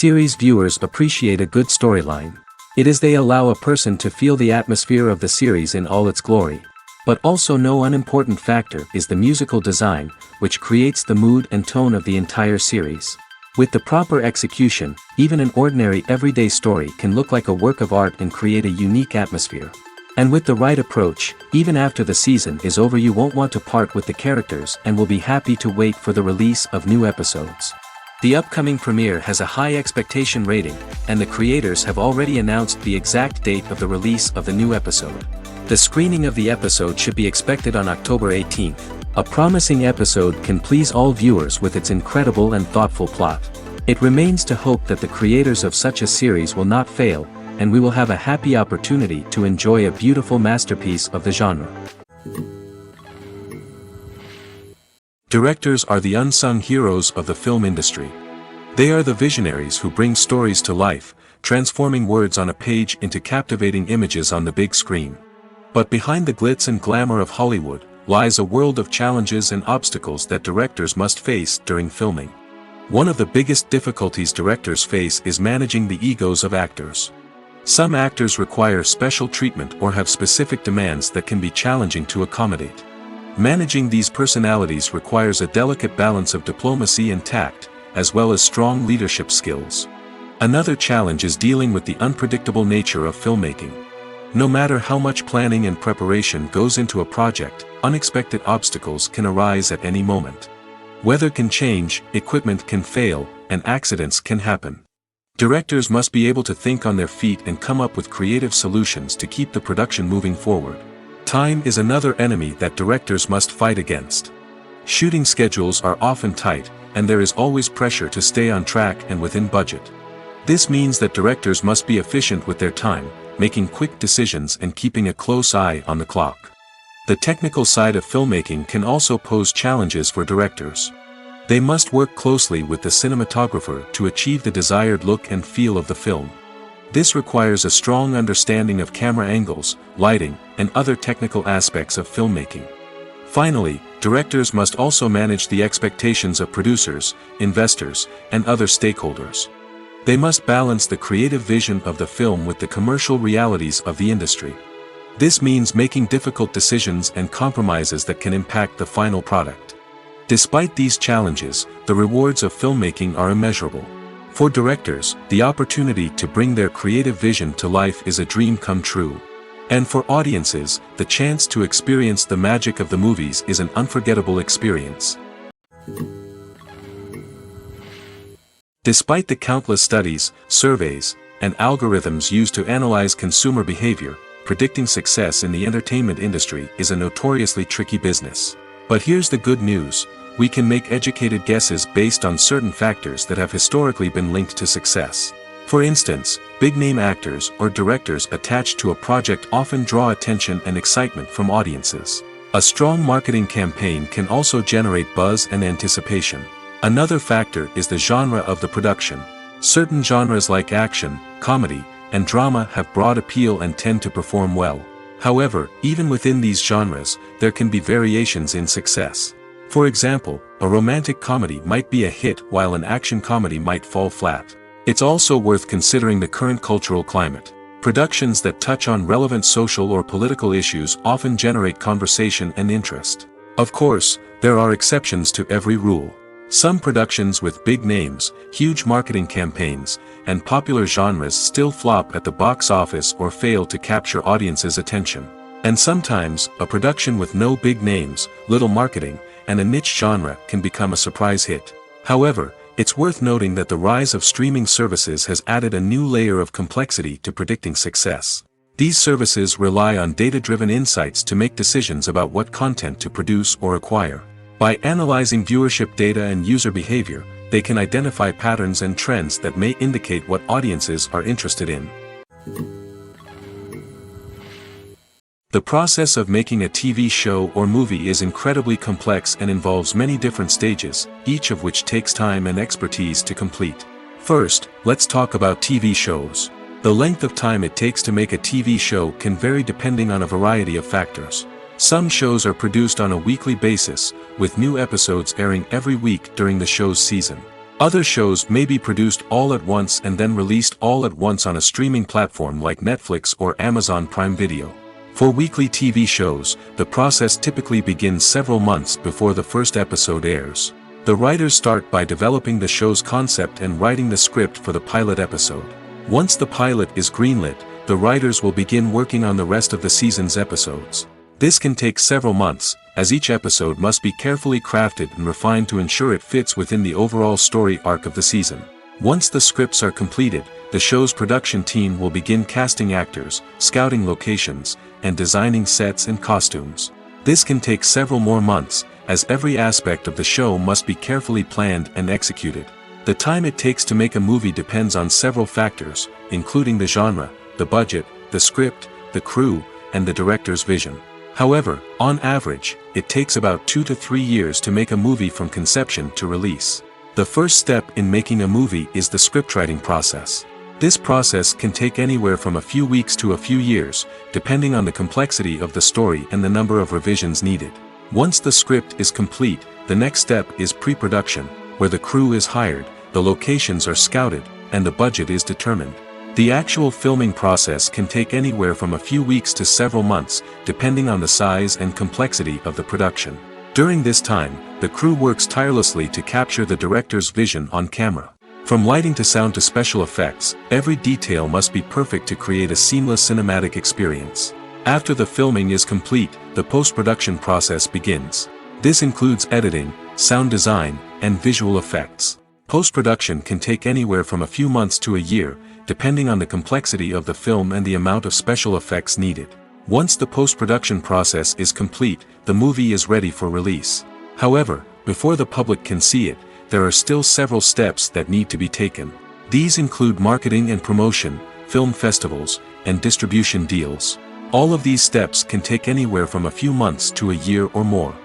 Series viewers appreciate a good storyline. It is they allow a person to feel the atmosphere of the series in all its glory. But also no unimportant factor is the musical design, which creates the mood and tone of the entire series. With the proper execution, even an ordinary everyday story can look like a work of art and create a unique atmosphere. And with the right approach, even after the season is over you won't want to part with the characters and will be happy to wait for the release of new episodes. The upcoming premiere has a high expectation rating, and the creators have already announced the exact date of the release of the new episode. The screening of the episode should be expected on October 18th. A promising episode can please all viewers with its incredible and thoughtful plot. It remains to hope that the creators of such a series will not fail, and we will have a happy opportunity to enjoy a beautiful masterpiece of the genre. Directors are the unsung heroes of the film industry. They are the visionaries who bring stories to life, transforming words on a page into captivating images on the big screen. But behind the glitz and glamour of Hollywood, lies a world of challenges and obstacles that directors must face during filming. One of the biggest difficulties directors face is managing the egos of actors. Some actors require special treatment or have specific demands that can be challenging to accommodate. Managing these personalities requires a delicate balance of diplomacy and tact, as well as strong leadership skills. Another challenge is dealing with the unpredictable nature of filmmaking. No matter how much planning and preparation goes into a project, unexpected obstacles can arise at any moment. Weather can change, equipment can fail, and accidents can happen. Directors must be able to think on their feet and come up with creative solutions to keep the production moving forward. Time is another enemy that directors must fight against. Shooting schedules are often tight, and there is always pressure to stay on track and within budget. This means that directors must be efficient with their time, making quick decisions and keeping a close eye on the clock. The technical side of filmmaking can also pose challenges for directors. They must work closely with the cinematographer to achieve the desired look and feel of the film. This requires a strong understanding of camera angles, lighting, and other technical aspects of filmmaking. Finally, directors must also manage the expectations of producers, investors, and other stakeholders. They must balance the creative vision of the film with the commercial realities of the industry. This means making difficult decisions and compromises that can impact the final product. Despite these challenges, the rewards of filmmaking are immeasurable. For directors, the opportunity to bring their creative vision to life is a dream come true. And for audiences, the chance to experience the magic of the movies is an unforgettable experience. Despite the countless studies, surveys, and algorithms used to analyze consumer behavior, predicting success in the entertainment industry is a notoriously tricky business. But here's the good news. We can make educated guesses based on certain factors that have historically been linked to success. For instance, big-name actors or directors attached to a project often draw attention and excitement from audiences. A strong marketing campaign can also generate buzz and anticipation. Another factor is the genre of the production. Certain genres like action, comedy, and drama have broad appeal and tend to perform well. However, even within these genres, there can be variations in success. For example, a romantic comedy might be a hit while an action comedy might fall flat. It's also worth considering the current cultural climate. Productions that touch on relevant social or political issues often generate conversation and interest. Of course, there are exceptions to every rule. Some productions with big names, huge marketing campaigns, and popular genres still flop at the box office or fail to capture audiences' attention. And sometimes, a production with no big names, little marketing, and a niche genre can become a surprise hit. However, it's worth noting that the rise of streaming services has added a new layer of complexity to predicting success. These services rely on data-driven insights to make decisions about what content to produce or acquire. By analyzing viewership data and user behavior, they can identify patterns and trends that may indicate what audiences are interested in. The process of making a TV show or movie is incredibly complex and involves many different stages, each of which takes time and expertise to complete. First, let's talk about TV shows. The length of time it takes to make a TV show can vary depending on a variety of factors. Some shows are produced on a weekly basis, with new episodes airing every week during the show's season. Other shows may be produced all at once and then released all at once on a streaming platform like Netflix or Amazon Prime Video. For weekly TV shows, the process typically begins several months before the first episode airs. The writers start by developing the show's concept and writing the script for the pilot episode. Once the pilot is greenlit, the writers will begin working on the rest of the season's episodes. This can take several months, as each episode must be carefully crafted and refined to ensure it fits within the overall story arc of the season. Once the scripts are completed, the show's production team will begin casting actors, scouting locations, and designing sets and costumes. This can take several more months, as every aspect of the show must be carefully planned and executed. The time it takes to make a movie depends on several factors, including the genre, the budget, the script, the crew, and the director's vision. However, on average, it takes about 2 to 3 years to make a movie from conception to release. The first step in making a movie is the scriptwriting process. This process can take anywhere from a few weeks to a few years, depending on the complexity of the story and the number of revisions needed. Once the script is complete, the next step is pre-production, where the crew is hired, the locations are scouted, and the budget is determined. The actual filming process can take anywhere from a few weeks to several months, depending on the size and complexity of the production. During this time, the crew works tirelessly to capture the director's vision on camera. From lighting to sound to special effects, every detail must be perfect to create a seamless cinematic experience. After the filming is complete, the post-production process begins. This includes editing, sound design, and visual effects. Post-production can take anywhere from a few months to a year, depending on the complexity of the film and the amount of special effects needed. Once the post-production process is complete, the movie is ready for release. However, before the public can see it, there are still several steps that need to be taken. These include marketing and promotion, film festivals, and distribution deals. All of these steps can take anywhere from a few months to a year or more.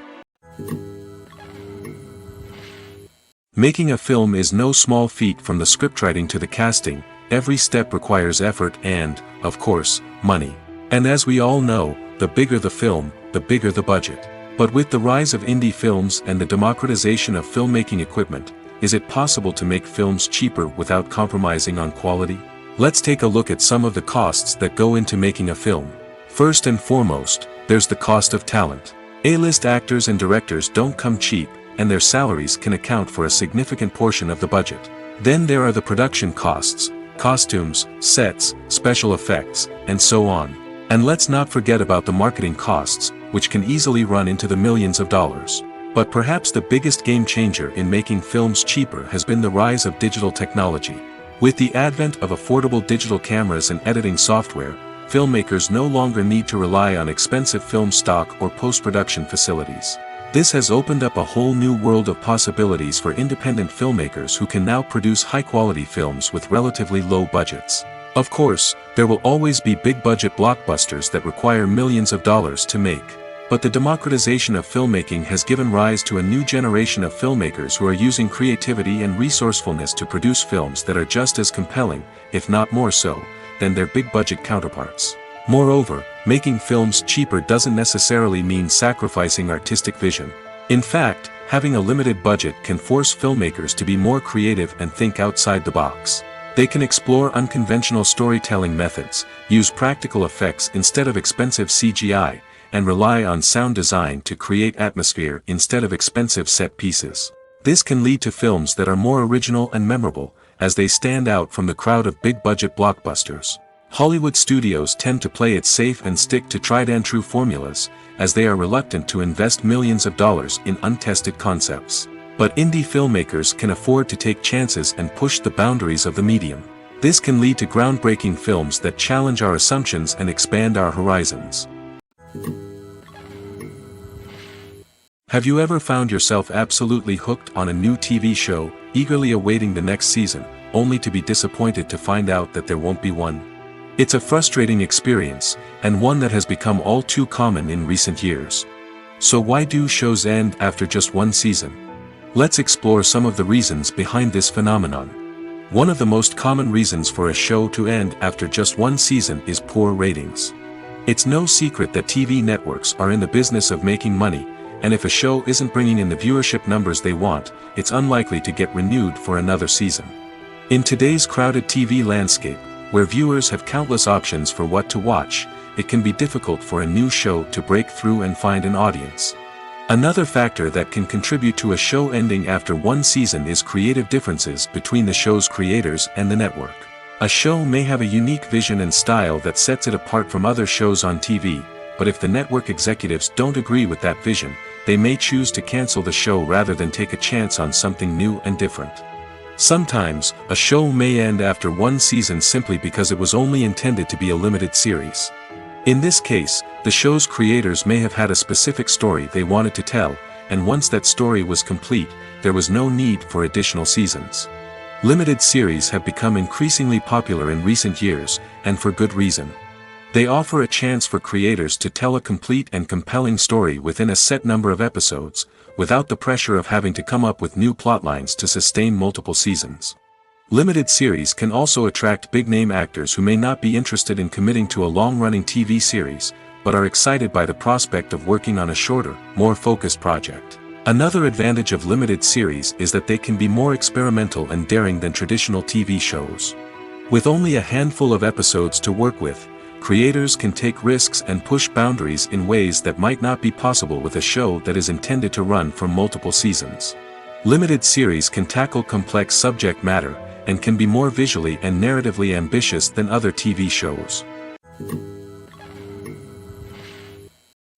Making a film is no small feat. From the scriptwriting to the casting, every step requires effort and, of course, money. And as we all know, the bigger the film, the bigger the budget. But with the rise of indie films and the democratization of filmmaking equipment, is it possible to make films cheaper without compromising on quality? Let's take a look at some of the costs that go into making a film. First and foremost, there's the cost of talent. A-list actors and directors don't come cheap, and their salaries can account for a significant portion of the budget. Then there are the production costs, costumes, sets, special effects, and so on. And let's not forget about the marketing costs, which can easily run into the millions of dollars. But perhaps the biggest game changer in making films cheaper has been the rise of digital technology. With the advent of affordable digital cameras and editing software, filmmakers no longer need to rely on expensive film stock or post-production facilities. This has opened up a whole new world of possibilities for independent filmmakers who can now produce high-quality films with relatively low budgets. Of course, there will always be big-budget blockbusters that require millions of dollars to make. But the democratization of filmmaking has given rise to a new generation of filmmakers who are using creativity and resourcefulness to produce films that are just as compelling, if not more so, than their big-budget counterparts. Moreover, making films cheaper doesn't necessarily mean sacrificing artistic vision. In fact, having a limited budget can force filmmakers to be more creative and think outside the box. They can explore unconventional storytelling methods, use practical effects instead of expensive CGI, and rely on sound design to create atmosphere instead of expensive set pieces. This can lead to films that are more original and memorable, as they stand out from the crowd of big-budget blockbusters. Hollywood studios tend to play it safe and stick to tried-and-true formulas, as they are reluctant to invest millions of dollars in untested concepts. But indie filmmakers can afford to take chances and push the boundaries of the medium. This can lead to groundbreaking films that challenge our assumptions and expand our horizons. Have you ever found yourself absolutely hooked on a new TV show, eagerly awaiting the next season, only to be disappointed to find out that there won't be one? It's a frustrating experience, and one that has become all too common in recent years. So why do shows end after just one season? Let's explore some of the reasons behind this phenomenon. One of the most common reasons for a show to end after just one season is poor ratings. It's no secret that TV networks are in the business of making money, and if a show isn't bringing in the viewership numbers they want, it's unlikely to get renewed for another season. In today's crowded TV landscape, where viewers have countless options for what to watch, it can be difficult for a new show to break through and find an audience. Another factor that can contribute to a show ending after one season is creative differences between the show's creators and the network. A show may have a unique vision and style that sets it apart from other shows on TV, but if the network executives don't agree with that vision, they may choose to cancel the show rather than take a chance on something new and different. Sometimes, a show may end after one season simply because it was only intended to be a limited series. In this case, the show's creators may have had a specific story they wanted to tell, and once that story was complete, there was no need for additional seasons. Limited series have become increasingly popular in recent years, and for good reason. They offer a chance for creators to tell a complete and compelling story within a set number of episodes, without the pressure of having to come up with new plotlines to sustain multiple seasons. Limited series can also attract big-name actors who may not be interested in committing to a long-running TV series, but are excited by the prospect of working on a shorter, more focused project. Another advantage of limited series is that they can be more experimental and daring than traditional TV shows. With only a handful of episodes to work with, creators can take risks and push boundaries in ways that might not be possible with a show that is intended to run for multiple seasons. Limited series can tackle complex subject matter, and can be more visually and narratively ambitious than other TV shows.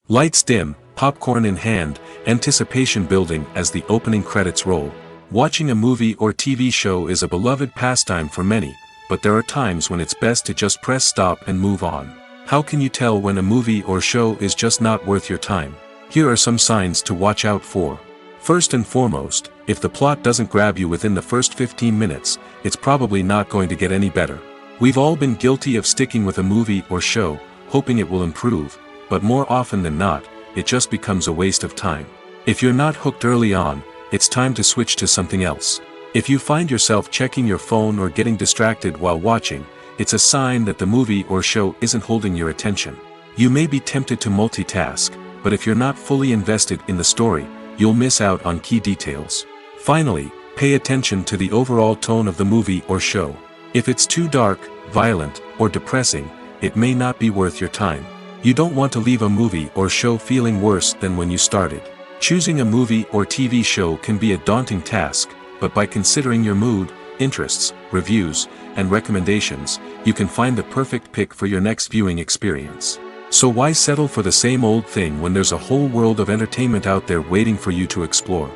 Lights dim, popcorn in hand, anticipation building as the opening credits roll. Watching a movie or TV show is a beloved pastime for many, but there are times when it's best to just press stop and move on. How can you tell when a movie or show is just not worth your time? Here are some signs to watch out for. First and foremost, if the plot doesn't grab you within the first 15 minutes, it's probably not going to get any better. We've all been guilty of sticking with a movie or show, hoping it will improve, but more often than not, it just becomes a waste of time. If you're not hooked early on, it's time to switch to something else. If you find yourself checking your phone or getting distracted while watching, it's a sign that the movie or show isn't holding your attention. You may be tempted to multitask, but if you're not fully invested in the story, you'll miss out on key details. Finally, pay attention to the overall tone of the movie or show. If it's too dark, violent, or depressing, it may not be worth your time. You don't want to leave a movie or show feeling worse than when you started. Choosing a movie or TV show can be a daunting task, but by considering your mood, interests, reviews, and recommendations, you can find the perfect pick for your next viewing experience. So why settle for the same old thing when there's a whole world of entertainment out there waiting for you to explore?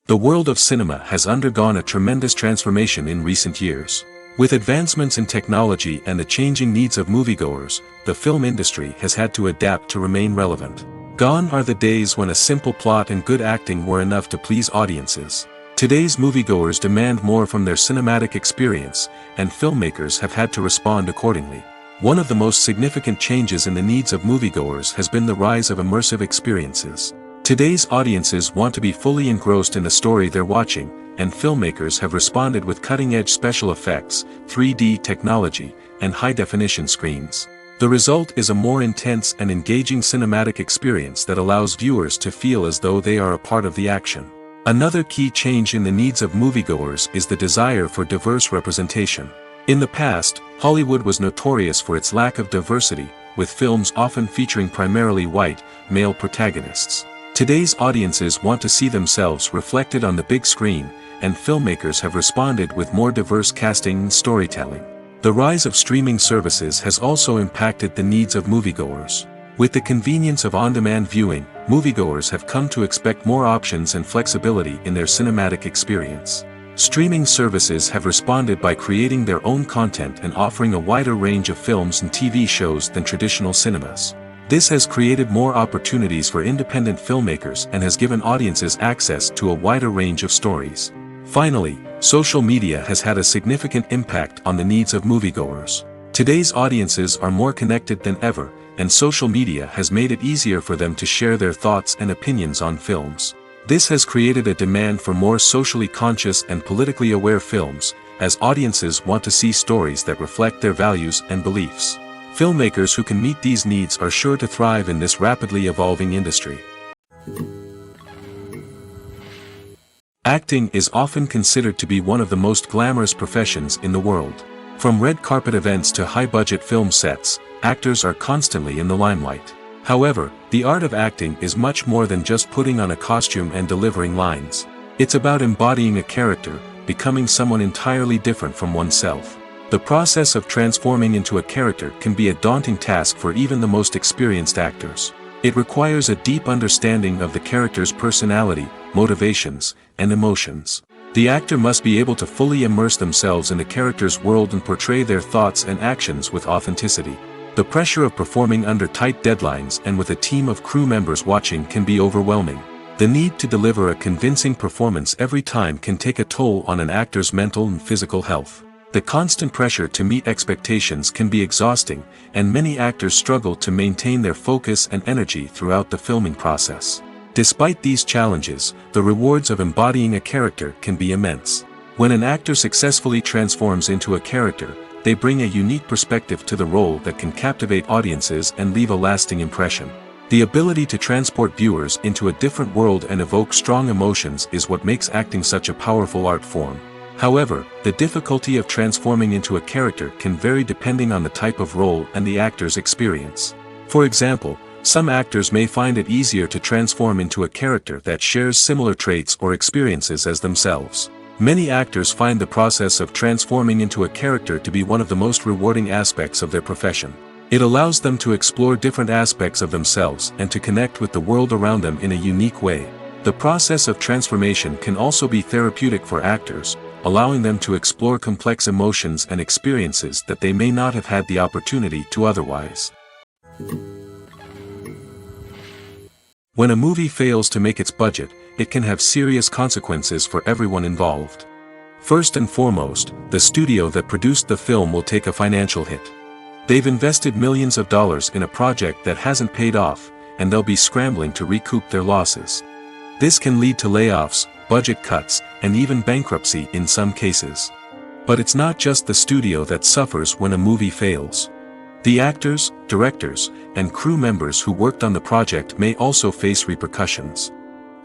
The world of cinema has undergone a tremendous transformation in recent years. With advancements in technology and the changing needs of moviegoers, the film industry has had to adapt to remain relevant. Gone are the days when a simple plot and good acting were enough to please audiences. Today's moviegoers demand more from their cinematic experience, and filmmakers have had to respond accordingly. One of the most significant changes in the needs of moviegoers has been the rise of immersive experiences. Today's audiences want to be fully engrossed in the story they're watching, and filmmakers have responded with cutting-edge special effects, 3D technology, and high-definition screens. The result is a more intense and engaging cinematic experience that allows viewers to feel as though they are a part of the action. Another key change in the needs of moviegoers is the desire for diverse representation. In the past, Hollywood was notorious for its lack of diversity, with films often featuring primarily white, male protagonists. Today's audiences want to see themselves reflected on the big screen, and filmmakers have responded with more diverse casting and storytelling. The rise of streaming services has also impacted the needs of moviegoers. With the convenience of on-demand viewing, moviegoers have come to expect more options and flexibility in their cinematic experience. Streaming services have responded by creating their own content and offering a wider range of films and TV shows than traditional cinemas. This has created more opportunities for independent filmmakers and has given audiences access to a wider range of stories. Finally, social media has had a significant impact on the needs of moviegoers. Today's audiences are more connected than ever, and social media has made it easier for them to share their thoughts and opinions on films. This has created a demand for more socially conscious and politically aware films, as audiences want to see stories that reflect their values and beliefs. Filmmakers who can meet these needs are sure to thrive in this rapidly evolving industry. Acting is often considered to be one of the most glamorous professions in the world. From red carpet events to high-budget film sets, actors are constantly in the limelight. However, the art of acting is much more than just putting on a costume and delivering lines. It's about embodying a character, becoming someone entirely different from oneself. The process of transforming into a character can be a daunting task for even the most experienced actors. It requires a deep understanding of the character's personality, motivations, and emotions. The actor must be able to fully immerse themselves in the character's world and portray their thoughts and actions with authenticity. The pressure of performing under tight deadlines and with a team of crew members watching can be overwhelming. The need to deliver a convincing performance every time can take a toll on an actor's mental and physical health. The constant pressure to meet expectations can be exhausting, and many actors struggle to maintain their focus and energy throughout the filming process. Despite these challenges, the rewards of embodying a character can be immense. When an actor successfully transforms into a character, they bring a unique perspective to the role that can captivate audiences and leave a lasting impression. The ability to transport viewers into a different world and evoke strong emotions is what makes acting such a powerful art form. However, the difficulty of transforming into a character can vary depending on the type of role and the actor's experience. For example, some actors may find it easier to transform into a character that shares similar traits or experiences as themselves. Many actors find the process of transforming into a character to be one of the most rewarding aspects of their profession. It allows them to explore different aspects of themselves and to connect with the world around them in a unique way. The process of transformation can also be therapeutic for actors, allowing them to explore complex emotions and experiences that they may not have had the opportunity to otherwise. When a movie fails to make its budget, it can have serious consequences for everyone involved. First and foremost, the studio that produced the film will take a financial hit. They've invested millions of dollars in a project that hasn't paid off, and they'll be scrambling to recoup their losses. This can lead to layoffs, budget cuts, and even bankruptcy in some cases. But it's not just the studio that suffers when a movie fails. The actors, directors, and crew members who worked on the project may also face repercussions.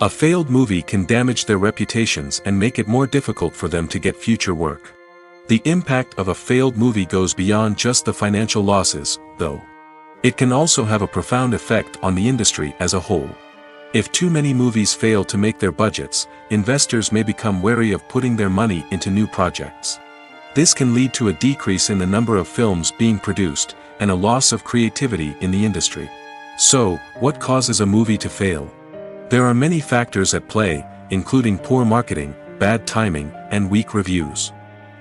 A failed movie can damage their reputations and make it more difficult for them to get future work. The impact of a failed movie goes beyond just the financial losses, though. It can also have a profound effect on the industry as a whole. If too many movies fail to make their budgets, investors may become wary of putting their money into new projects. This can lead to a decrease in the number of films being produced, and a loss of creativity in the industry. So, what causes a movie to fail? There are many factors at play, including poor marketing, bad timing, and weak reviews.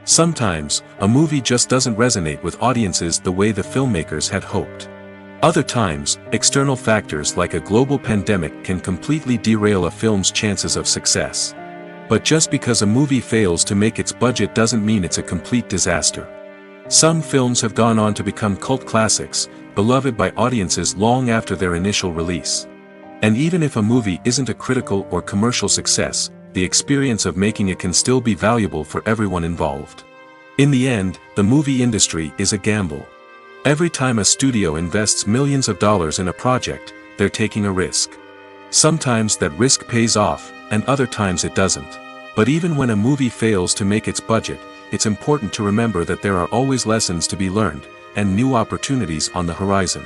Sometimes, a movie just doesn't resonate with audiences the way the filmmakers had hoped. Other times, external factors like a global pandemic can completely derail a film's chances of success. But just because a movie fails to make its budget doesn't mean it's a complete disaster. Some films have gone on to become cult classics, beloved by audiences long after their initial release. And even if a movie isn't a critical or commercial success, the experience of making it can still be valuable for everyone involved. In the end, the movie industry is a gamble. Every time a studio invests millions of dollars in a project, they're taking a risk. Sometimes that risk pays off, and other times it doesn't. But even when a movie fails to make its budget, it's important to remember that there are always lessons to be learned, and new opportunities on the horizon.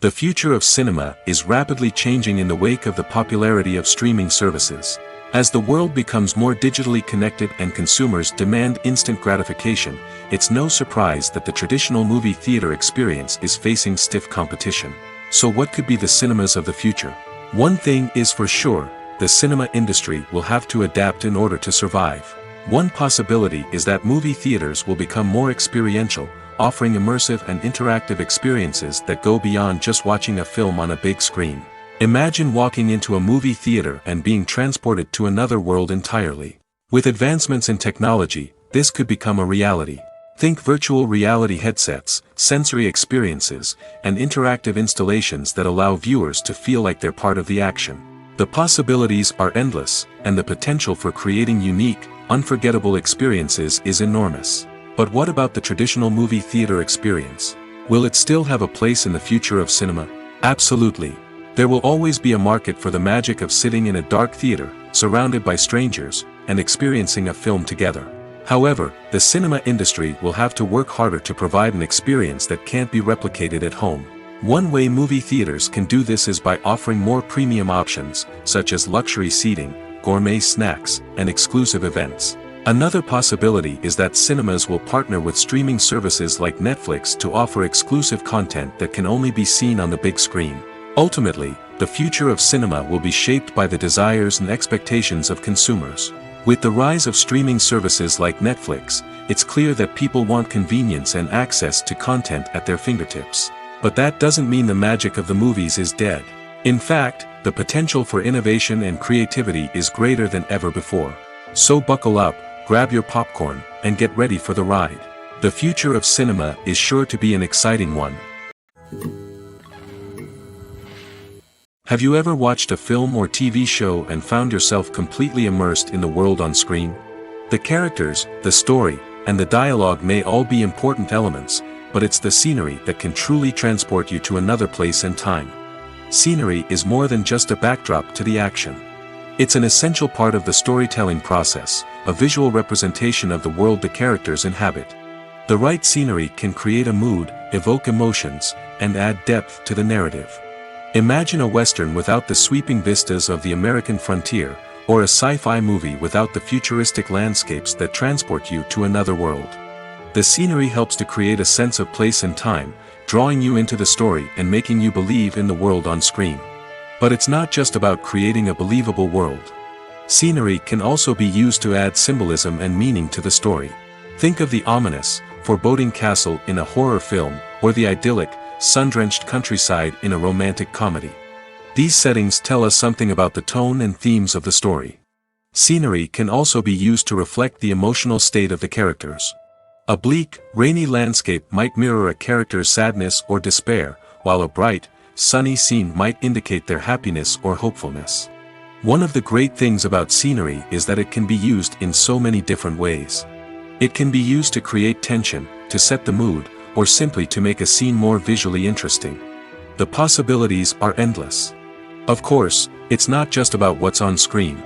The future of cinema is rapidly changing in the wake of the popularity of streaming services. As the world becomes more digitally connected and consumers demand instant gratification, it's no surprise that the traditional movie theater experience is facing stiff competition. So what could be the cinemas of the future? One thing is for sure, the cinema industry will have to adapt in order to survive. One possibility is that movie theaters will become more experiential, offering immersive and interactive experiences that go beyond just watching a film on a big screen. Imagine walking into a movie theater and being transported to another world entirely. With advancements in technology, this could become a reality. Think virtual reality headsets, sensory experiences, and interactive installations that allow viewers to feel like they're part of the action. The possibilities are endless, and the potential for creating unique, unforgettable experiences is enormous. But what about the traditional movie theater experience? Will it still have a place in the future of cinema? Absolutely. There will always be a market for the magic of sitting in a dark theater, surrounded by strangers, and experiencing a film together. However, the cinema industry will have to work harder to provide an experience that can't be replicated at home. One way movie theaters can do this is by offering more premium options, such as luxury seating, gourmet snacks, and exclusive events. Another possibility is that cinemas will partner with streaming services like Netflix to offer exclusive content that can only be seen on the big screen. Ultimately, the future of cinema will be shaped by the desires and expectations of consumers. With the rise of streaming services like Netflix, it's clear that people want convenience and access to content at their fingertips. But that doesn't mean the magic of the movies is dead. In fact, the potential for innovation and creativity is greater than ever before. So buckle up, grab your popcorn, and get ready for the ride. The future of cinema is sure to be an exciting one. Have you ever watched a film or TV show and found yourself completely immersed in the world on screen? The characters, the story, and the dialogue may all be important elements, but it's the scenery that can truly transport you to another place and time. Scenery is more than just a backdrop to the action. It's an essential part of the storytelling process, a visual representation of the world the characters inhabit. The right scenery can create a mood, evoke emotions, and add depth to the narrative. Imagine a Western without the sweeping vistas of the American frontier, or a sci-fi movie without the futuristic landscapes that transport you to another world. The scenery helps to create a sense of place and time, drawing you into the story and making you believe in the world on screen. But it's not just about creating a believable world. Scenery can also be used to add symbolism and meaning to the story. Think of the ominous, foreboding castle in a horror film, or the idyllic, sun-drenched countryside in a romantic comedy. These settings tell us something about the tone and themes of the story. Scenery can also be used to reflect the emotional state of the characters. A bleak, rainy landscape might mirror a character's sadness or despair, while a bright, sunny scene might indicate their happiness or hopefulness. One of the great things about scenery is that it can be used in so many different ways. It can be used to create tension, to set the mood, or simply to make a scene more visually interesting. The possibilities are endless. Of course, it's not just about what's on screen.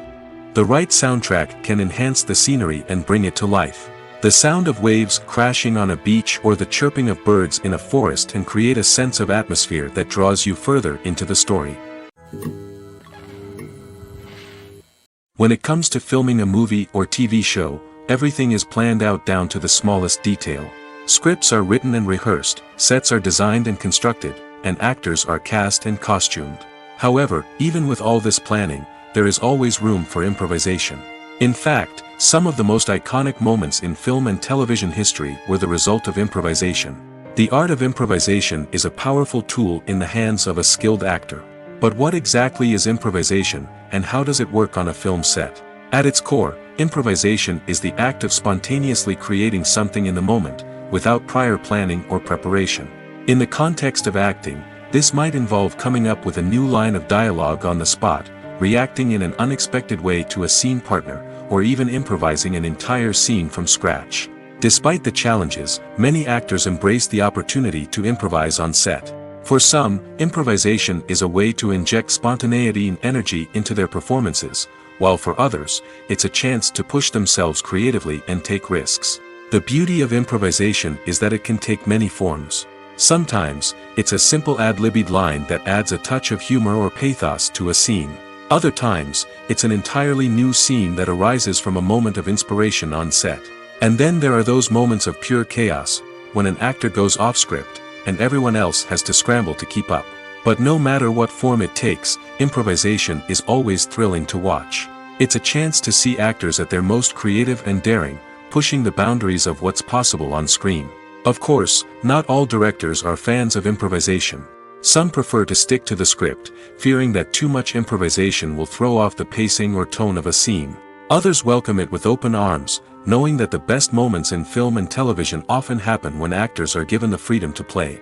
The right soundtrack can enhance the scenery and bring it to life. The sound of waves crashing on a beach or the chirping of birds in a forest can create a sense of atmosphere that draws you further into the story. When it comes to filming a movie or TV show, everything is planned out down to the smallest detail. Scripts are written and rehearsed, sets are designed and constructed, and actors are cast and costumed. However, even with all this planning, there is always room for improvisation. In fact, some of the most iconic moments in film and television history were the result of improvisation. The art of improvisation is a powerful tool in the hands of a skilled actor. But what exactly is improvisation, and how does it work on a film set? At its core, improvisation is the act of spontaneously creating something in the moment, without prior planning or preparation. In the context of acting, this might involve coming up with a new line of dialogue on the spot, reacting in an unexpected way to a scene partner, or even improvising an entire scene from scratch. Despite the challenges, many actors embrace the opportunity to improvise on set. For some, improvisation is a way to inject spontaneity and energy into their performances, while for others, it's a chance to push themselves creatively and take risks. The beauty of improvisation is that it can take many forms. Sometimes, it's a simple ad-libbed line that adds a touch of humor or pathos to a scene. Other times, it's an entirely new scene that arises from a moment of inspiration on set. And then there are those moments of pure chaos, when an actor goes off script, and everyone else has to scramble to keep up. But no matter what form it takes, improvisation is always thrilling to watch. It's a chance to see actors at their most creative and daring, pushing the boundaries of what's possible on screen. Of course, not all directors are fans of improvisation. Some prefer to stick to the script, fearing that too much improvisation will throw off the pacing or tone of a scene. Others welcome it with open arms, knowing that the best moments in film and television often happen when actors are given the freedom to play.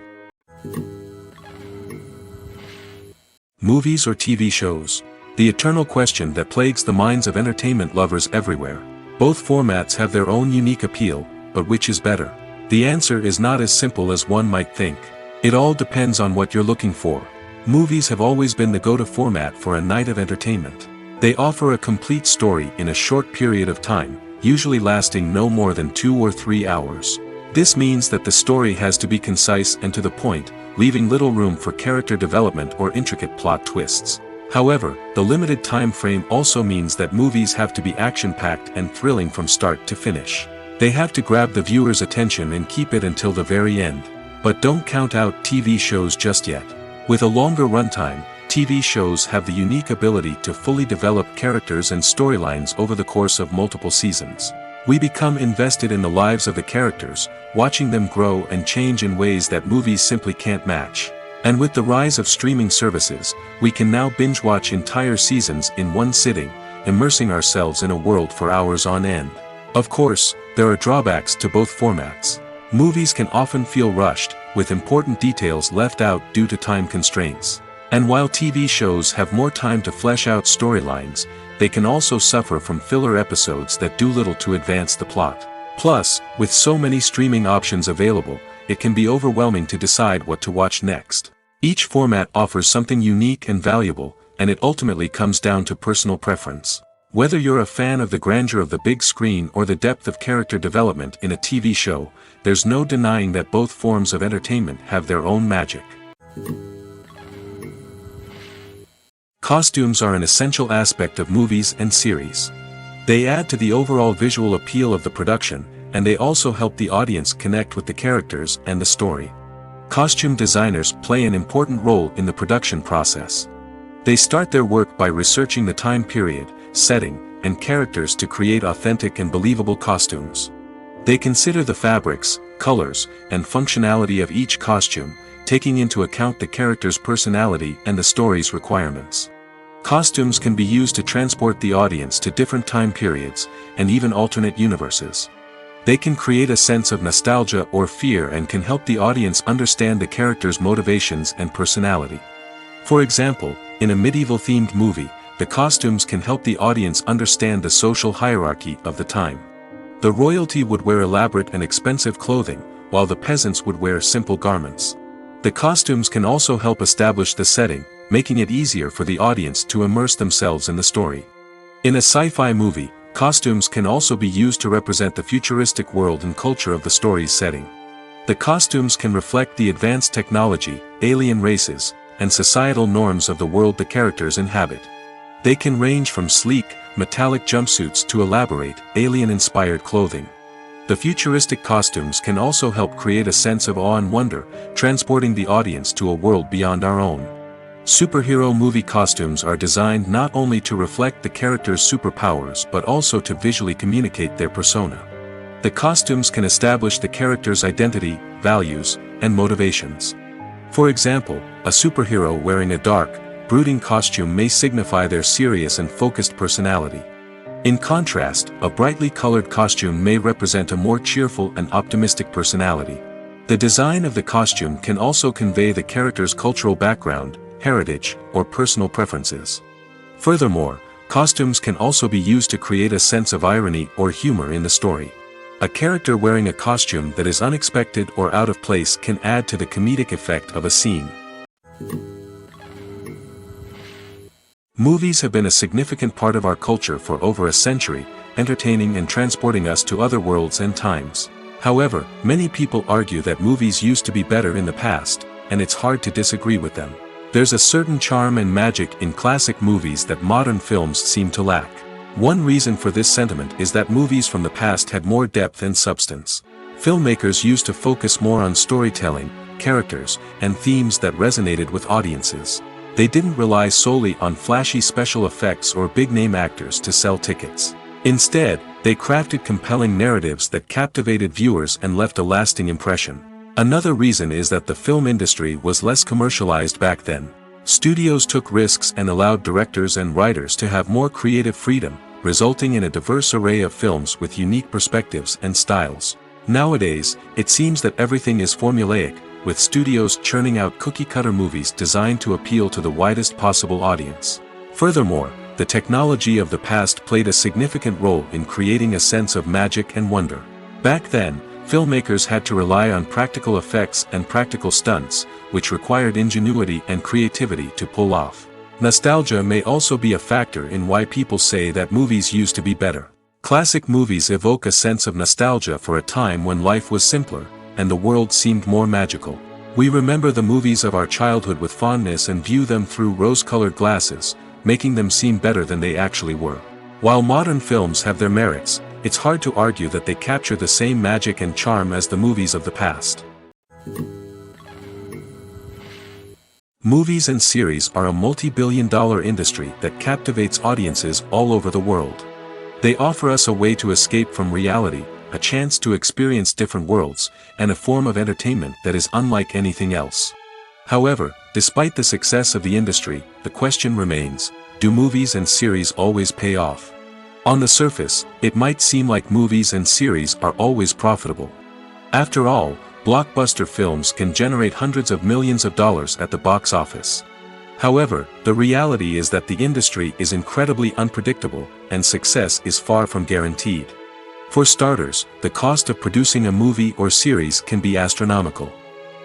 Movies or TV shows? The eternal question that plagues the minds of entertainment lovers everywhere. Both formats have their own unique appeal, but which is better? The answer is not as simple as one might think. It all depends on what you're looking for. Movies have always been the go-to format for a night of entertainment. They offer a complete story in a short period of time, usually lasting no more than 2 or 3 hours. This means that the story has to be concise and to the point, leaving little room for character development or intricate plot twists. However, the limited time frame also means that movies have to be action-packed and thrilling from start to finish. They have to grab the viewer's attention and keep it until the very end. But don't count out TV shows just yet. With a longer runtime, TV shows have the unique ability to fully develop characters and storylines over the course of multiple seasons. We become invested in the lives of the characters, watching them grow and change in ways that movies simply can't match. And with the rise of streaming services, we can now binge-watch entire seasons in one sitting, immersing ourselves in a world for hours on end. Of course, there are drawbacks to both formats. Movies can often feel rushed, with important details left out due to time constraints. And while TV shows have more time to flesh out storylines, they can also suffer from filler episodes that do little to advance the plot. Plus, with so many streaming options available, it can be overwhelming to decide what to watch next. Each format offers something unique and valuable, and it ultimately comes down to personal preference. Whether you're a fan of the grandeur of the big screen or the depth of character development in a TV show, there's no denying that both forms of entertainment have their own magic. Costumes are an essential aspect of movies and series. They add to the overall visual appeal of the production, and they also help the audience connect with the characters and the story. Costume designers play an important role in the production process. They start their work by researching the time period, setting, and characters to create authentic and believable costumes. They consider the fabrics, colors, and functionality of each costume, taking into account the character's personality and the story's requirements. Costumes can be used to transport the audience to different time periods, and even alternate universes. They can create a sense of nostalgia or fear and can help the audience understand the character's motivations and personality. For example, in a medieval-themed movie, the costumes can help the audience understand the social hierarchy of the time. The royalty would wear elaborate and expensive clothing, while the peasants would wear simple garments. The costumes can also help establish the setting, making it easier for the audience to immerse themselves in the story. In a sci-fi movie, costumes can also be used to represent the futuristic world and culture of the story's setting. The costumes can reflect the advanced technology, alien races, and societal norms of the world the characters inhabit. They can range from sleek, metallic jumpsuits to elaborate, alien-inspired clothing. The futuristic costumes can also help create a sense of awe and wonder, transporting the audience to a world beyond our own. Superhero movie costumes are designed not only to reflect the character's superpowers but also to visually communicate their persona. The costumes can establish the character's identity, values, and motivations. For example, a superhero wearing a dark, brooding costume may signify their serious and focused personality. In contrast, a brightly colored costume may represent a more cheerful and optimistic personality. The design of the costume can also convey the character's cultural background, heritage, or personal preferences. Furthermore, costumes can also be used to create a sense of irony or humor in the story. A character wearing a costume that is unexpected or out of place can add to the comedic effect of a scene. Movies have been a significant part of our culture for over a century, entertaining and transporting us to other worlds and times. However, many people argue that movies used to be better in the past, and it's hard to disagree with them. There's a certain charm and magic in classic movies that modern films seem to lack. One reason for this sentiment is that movies from the past had more depth and substance. Filmmakers used to focus more on storytelling, characters, and themes that resonated with audiences. They didn't rely solely on flashy special effects or big-name actors to sell tickets. Instead, they crafted compelling narratives that captivated viewers and left a lasting impression. Another reason is that the film industry was less commercialized back then. Studios took risks and allowed directors and writers to have more creative freedom, resulting in a diverse array of films with unique perspectives and styles. Nowadays, it seems that everything is formulaic, with studios churning out cookie-cutter movies designed to appeal to the widest possible audience. Furthermore, the technology of the past played a significant role in creating a sense of magic and wonder. Back then, filmmakers had to rely on practical effects and practical stunts, which required ingenuity and creativity to pull off. Nostalgia may also be a factor in why people say that movies used to be better. Classic movies evoke a sense of nostalgia for a time when life was simpler, and the world seemed more magical. We remember the movies of our childhood with fondness and view them through rose-colored glasses, making them seem better than they actually were. While modern films have their merits, it's hard to argue that they capture the same magic and charm as the movies of the past. Movies and series are a multi-billion-dollar industry that captivates audiences all over the world. They offer us a way to escape from reality, a chance to experience different worlds, and a form of entertainment that is unlike anything else. However, despite the success of the industry, the question remains, do movies and series always pay off? On the surface, it might seem like movies and series are always profitable. After all, blockbuster films can generate hundreds of millions of dollars at the box office. However, the reality is that the industry is incredibly unpredictable, and success is far from guaranteed. For starters, the cost of producing a movie or series can be astronomical.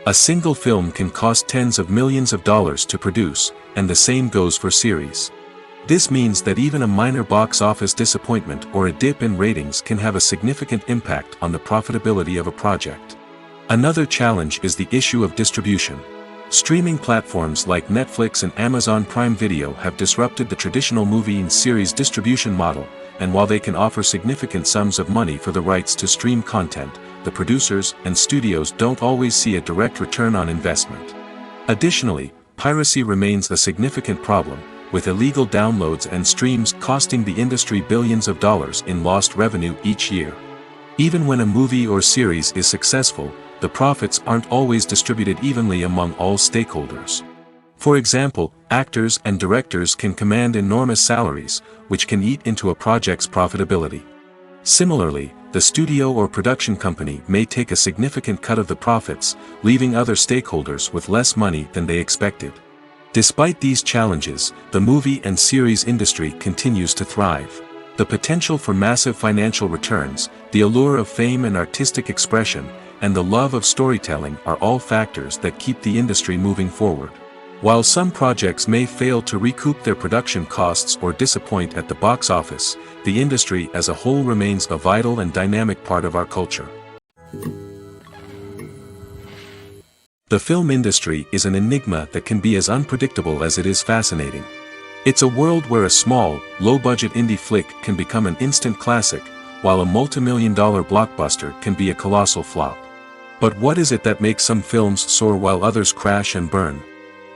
A single film can cost tens of millions of dollars to produce, and the same goes for series. This means that even a minor box office disappointment or a dip in ratings can have a significant impact on the profitability of a project. Another challenge is the issue of distribution. Streaming platforms like Netflix and Amazon Prime Video have disrupted the traditional movie and series distribution model, and while they can offer significant sums of money for the rights to stream content, the producers and studios don't always see a direct return on investment. Additionally, piracy remains a significant problem, with illegal downloads and streams costing the industry billions of dollars in lost revenue each year. Even when a movie or series is successful, the profits aren't always distributed evenly among all stakeholders. For example, actors and directors can command enormous salaries, which can eat into a project's profitability. Similarly, the studio or production company may take a significant cut of the profits, leaving other stakeholders with less money than they expected. Despite these challenges, the movie and series industry continues to thrive. The potential for massive financial returns, the allure of fame and artistic expression, and the love of storytelling are all factors that keep the industry moving forward. While some projects may fail to recoup their production costs or disappoint at the box office, the industry as a whole remains a vital and dynamic part of our culture. The film industry is an enigma that can be as unpredictable as it is fascinating. It's a world where a small, low-budget indie flick can become an instant classic, while a multi-million-dollar blockbuster can be a colossal flop. But what is it that makes some films soar while others crash and burn?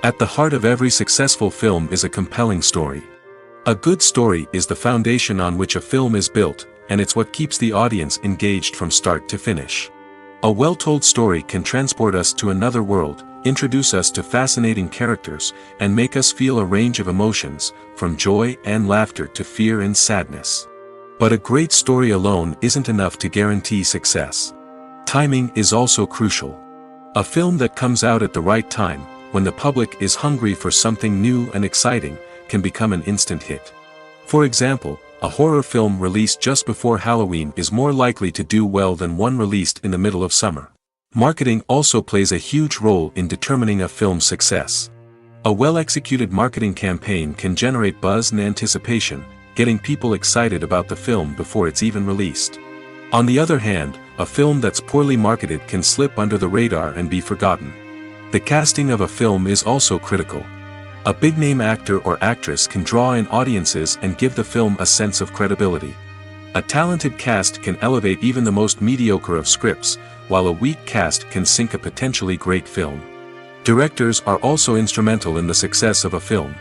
At the heart of every successful film is a compelling story. A good story is the foundation on which a film is built, and it's what keeps the audience engaged from start to finish. A well-told story can transport us to another world, introduce us to fascinating characters, and make us feel a range of emotions, from joy and laughter to fear and sadness. But a great story alone isn't enough to guarantee success. Timing is also crucial. A film that comes out at the right time, when the public is hungry for something new and exciting, can become an instant hit. For example, a horror film released just before Halloween is more likely to do well than one released in the middle of summer. Marketing also plays a huge role in determining a film's success. A well-executed marketing campaign can generate buzz and anticipation, getting people excited about the film before it's even released. On the other hand, a film that's poorly marketed can slip under the radar and be forgotten. The casting of a film is also critical. A big-name actor or actress can draw in audiences and give the film a sense of credibility. A talented cast can elevate even the most mediocre of scripts, while a weak cast can sink a potentially great film. Directors are also instrumental in the success of a film.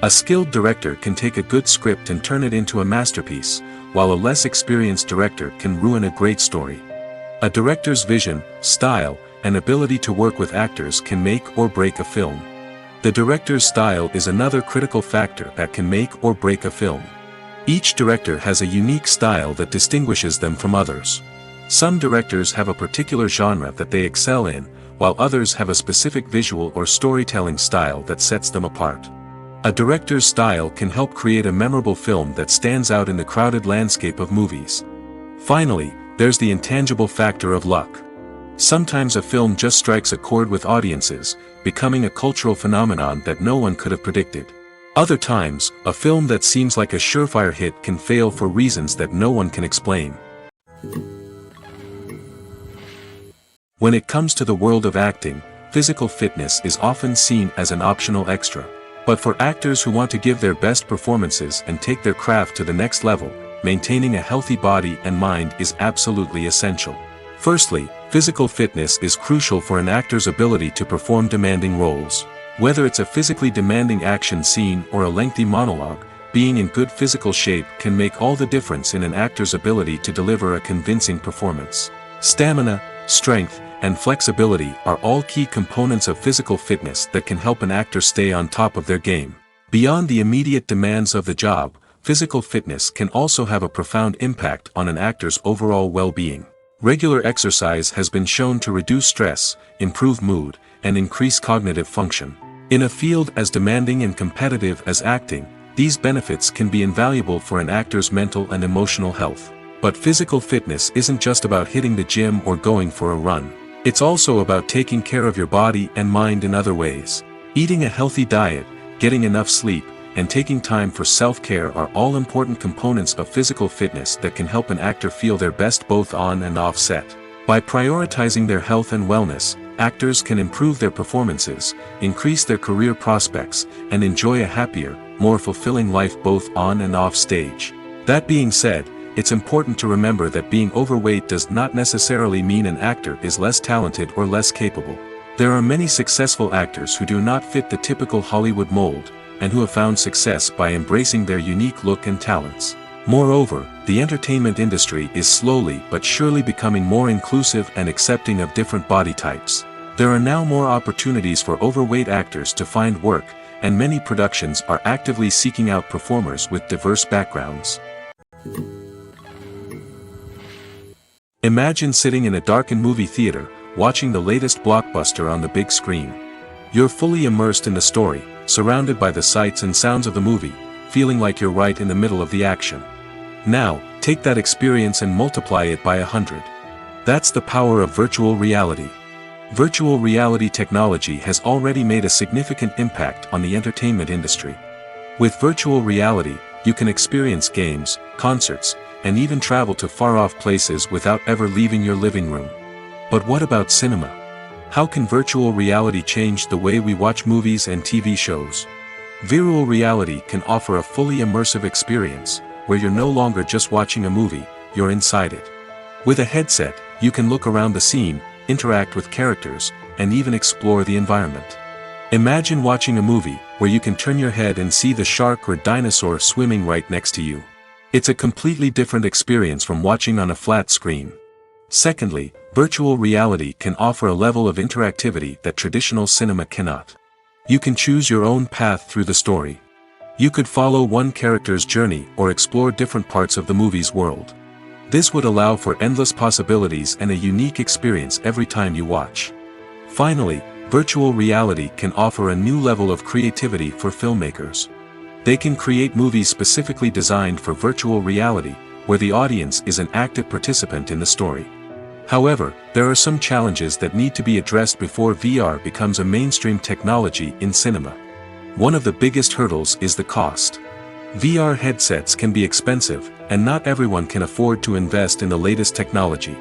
A skilled director can take a good script and turn it into a masterpiece, while a less experienced director can ruin a great story. A director's vision, style, and ability to work with actors can make or break a film. The director's style is another critical factor that can make or break a film. Each director has a unique style that distinguishes them from others. Some directors have a particular genre that they excel in, while others have a specific visual or storytelling style that sets them apart. A director's style can help create a memorable film that stands out in the crowded landscape of movies. Finally, there's the intangible factor of luck. Sometimes a film just strikes a chord with audiences, becoming a cultural phenomenon that no one could have predicted. Other times, a film that seems like a surefire hit can fail for reasons that no one can explain. When it comes to the world of acting, physical fitness is often seen as an optional extra. But for actors who want to give their best performances and take their craft to the next level, maintaining a healthy body and mind is absolutely essential. Firstly, physical fitness is crucial for an actor's ability to perform demanding roles. Whether it's a physically demanding action scene or a lengthy monologue, being in good physical shape can make all the difference in an actor's ability to deliver a convincing performance. Stamina, strength, and flexibility are all key components of physical fitness that can help an actor stay on top of their game. Beyond the immediate demands of the job, physical fitness can also have a profound impact on an actor's overall well-being. Regular exercise has been shown to reduce stress, improve mood, and increase cognitive function. In a field as demanding and competitive as acting, these benefits can be invaluable for an actor's mental and emotional health. But physical fitness isn't just about hitting the gym or going for a run. It's also about taking care of your body and mind in other ways. Eating a healthy diet, getting enough sleep, and taking time for self-care are all important components of physical fitness that can help an actor feel their best both on and off set. By prioritizing their health and wellness, actors can improve their performances, increase their career prospects, and enjoy a happier, more fulfilling life both on and off stage. That being said, it's important to remember that being overweight does not necessarily mean an actor is less talented or less capable. There are many successful actors who do not fit the typical Hollywood mold, and who have found success by embracing their unique look and talents. Moreover, the entertainment industry is slowly but surely becoming more inclusive and accepting of different body types. There are now more opportunities for overweight actors to find work, and many productions are actively seeking out performers with diverse backgrounds. Imagine sitting in a darkened movie theater, watching the latest blockbuster on the big screen. You're fully immersed in the story, surrounded by the sights and sounds of the movie, feeling like you're right in the middle of the action. Now, take that experience and multiply it by 100. That's the power of virtual reality. Virtual reality technology has already made a significant impact on the entertainment industry. With virtual reality, you can experience games, concerts, and even travel to far-off places without ever leaving your living room. But what about cinema? How can virtual reality change the way we watch movies and TV shows? Virtual reality can offer a fully immersive experience, where you're no longer just watching a movie, you're inside it. With a headset, you can look around the scene, interact with characters, and even explore the environment. Imagine watching a movie, where you can turn your head and see the shark or dinosaur swimming right next to you. It's a completely different experience from watching on a flat screen. Secondly, virtual reality can offer a level of interactivity that traditional cinema cannot. You can choose your own path through the story. You could follow one character's journey or explore different parts of the movie's world. This would allow for endless possibilities and a unique experience every time you watch. Finally, virtual reality can offer a new level of creativity for filmmakers. They can create movies specifically designed for virtual reality, where the audience is an active participant in the story. However, there are some challenges that need to be addressed before VR becomes a mainstream technology in cinema. One of the biggest hurdles is the cost. VR headsets can be expensive, and not everyone can afford to invest in the latest technology.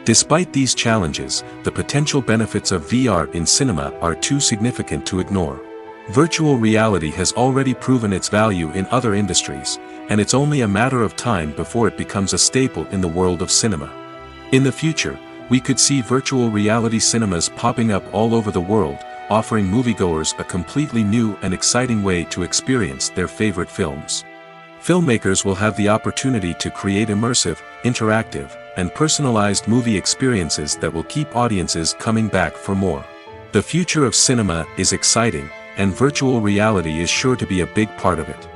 Despite these challenges, the potential benefits of VR in cinema are too significant to ignore. Virtual reality has already proven its value in other industries, and it's only a matter of time before it becomes a staple in the world of cinema. In the future, we could see virtual reality cinemas popping up all over the world, offering moviegoers a completely new and exciting way to experience their favorite films. Filmmakers will have the opportunity to create immersive, interactive, and personalized movie experiences that will keep audiences coming back for more. The future of cinema is exciting, and virtual reality is sure to be a big part of it.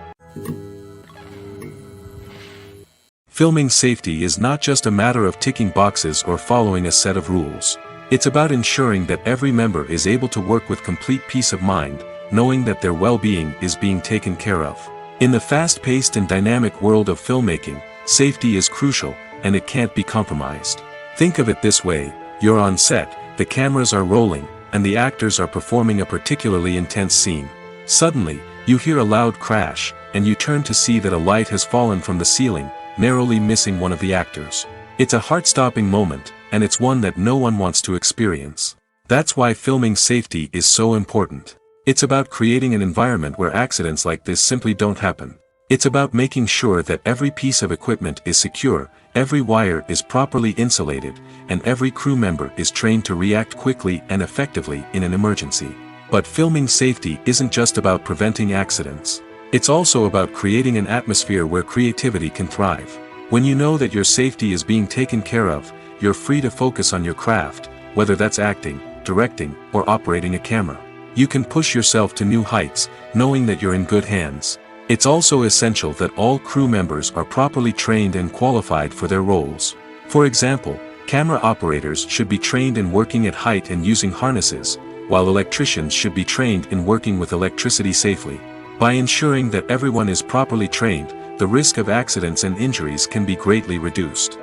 Filming safety is not just a matter of ticking boxes or following a set of rules. It's about ensuring that every member is able to work with complete peace of mind, knowing that their well-being is being taken care of. In the fast-paced and dynamic world of filmmaking, safety is crucial, and it can't be compromised. Think of it this way: you're on set, the cameras are rolling, and the actors are performing a particularly intense scene. Suddenly, you hear a loud crash, and you turn to see that a light has fallen from the ceiling, narrowly missing one of the actors. It's a heart-stopping moment, and it's one that no one wants to experience. That's why filming safety is so important. It's about creating an environment where accidents like this simply don't happen. It's about making sure that every piece of equipment is secure, every wire is properly insulated, and every crew member is trained to react quickly and effectively in an emergency. But filming safety isn't just about preventing accidents. It's also about creating an atmosphere where creativity can thrive. When you know that your safety is being taken care of, you're free to focus on your craft, whether that's acting, directing, or operating a camera. You can push yourself to new heights, knowing that you're in good hands. It's also essential that all crew members are properly trained and qualified for their roles. For example, camera operators should be trained in working at height and using harnesses, while electricians should be trained in working with electricity safely. By ensuring that everyone is properly trained, the risk of accidents and injuries can be greatly reduced.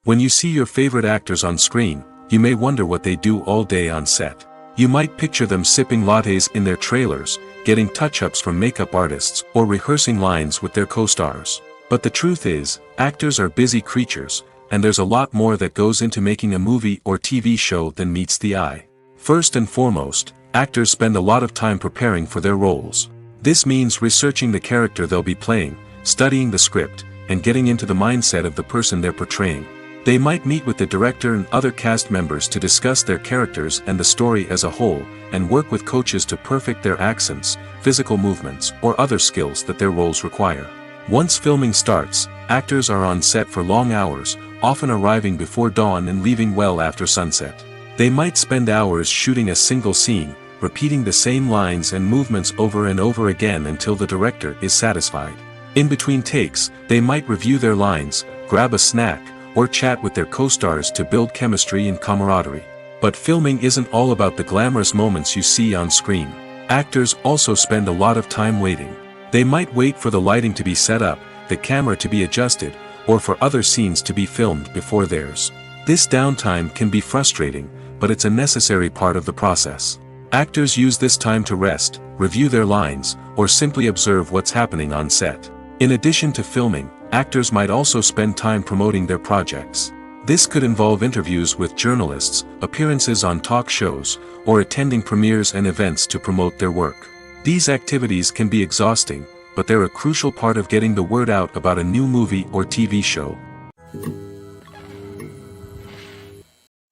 When you see your favorite actors on screen, you may wonder what they do all day on set. You might picture them sipping lattes in their trailers, getting touch-ups from makeup artists, or rehearsing lines with their co-stars. But the truth is, actors are busy creatures, and there's a lot more that goes into making a movie or TV show than meets the eye. First and foremost, actors spend a lot of time preparing for their roles. This means researching the character they'll be playing, studying the script, and getting into the mindset of the person they're portraying. They might meet with the director and other cast members to discuss their characters and the story as a whole, and work with coaches to perfect their accents, physical movements, or other skills that their roles require. Once filming starts, actors are on set for long hours, often arriving before dawn and leaving well after sunset. They might spend hours shooting a single scene, repeating the same lines and movements over and over again until the director is satisfied. In between takes, they might review their lines, grab a snack, or chat with their co-stars to build chemistry and camaraderie. But filming isn't all about the glamorous moments you see on screen. Actors also spend a lot of time waiting. They might wait for the lighting to be set up, the camera to be adjusted, or for other scenes to be filmed before theirs. This downtime can be frustrating, but it's a necessary part of the process. Actors use this time to rest, review their lines, or simply observe what's happening on set. In addition to filming, actors might also spend time promoting their projects. This could involve interviews with journalists, appearances on talk shows, or attending premieres and events to promote their work. These activities can be exhausting, but they're a crucial part of getting the word out about a new movie or TV show.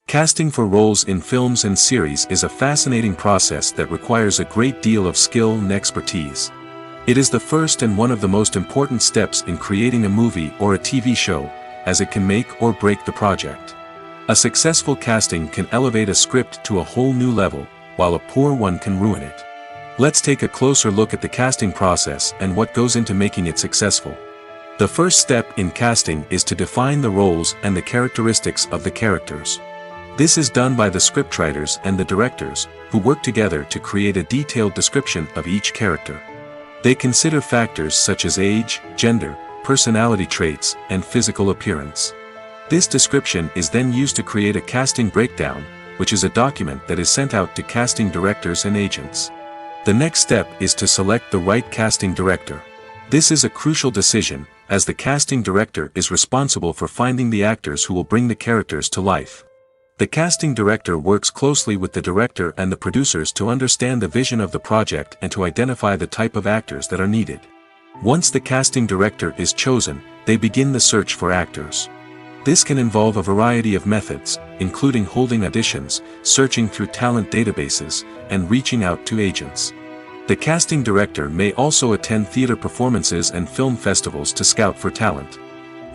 Casting for roles in films and series is a fascinating process that requires a great deal of skill and expertise. It is the first and one of the most important steps in creating a movie or a TV show, as it can make or break the project. A successful casting can elevate a script to a whole new level, while a poor one can ruin it. Let's take a closer look at the casting process and what goes into making it successful. The first step in casting is to define the roles and the characteristics of the characters. This is done by the scriptwriters and the directors, who work together to create a detailed description of each character. They consider factors such as age, gender, personality traits, and physical appearance. This description is then used to create a casting breakdown, which is a document that is sent out to casting directors and agents. The next step is to select the right casting director. This is a crucial decision, as the casting director is responsible for finding the actors who will bring the characters to life. The casting director works closely with the director and the producers to understand the vision of the project and to identify the type of actors that are needed. Once the casting director is chosen, they begin the search for actors. This can involve a variety of methods, including holding auditions, searching through talent databases, and reaching out to agents. The casting director may also attend theater performances and film festivals to scout for talent.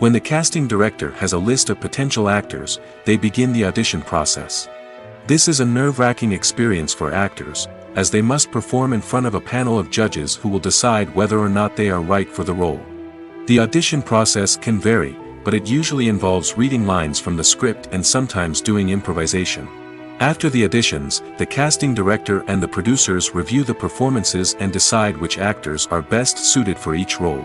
When the casting director has a list of potential actors, they begin the audition process. This is a nerve-wracking experience for actors, as they must perform in front of a panel of judges who will decide whether or not they are right for the role. The audition process can vary, but it usually involves reading lines from the script and sometimes doing improvisation. After the auditions, the casting director and the producers review the performances and decide which actors are best suited for each role.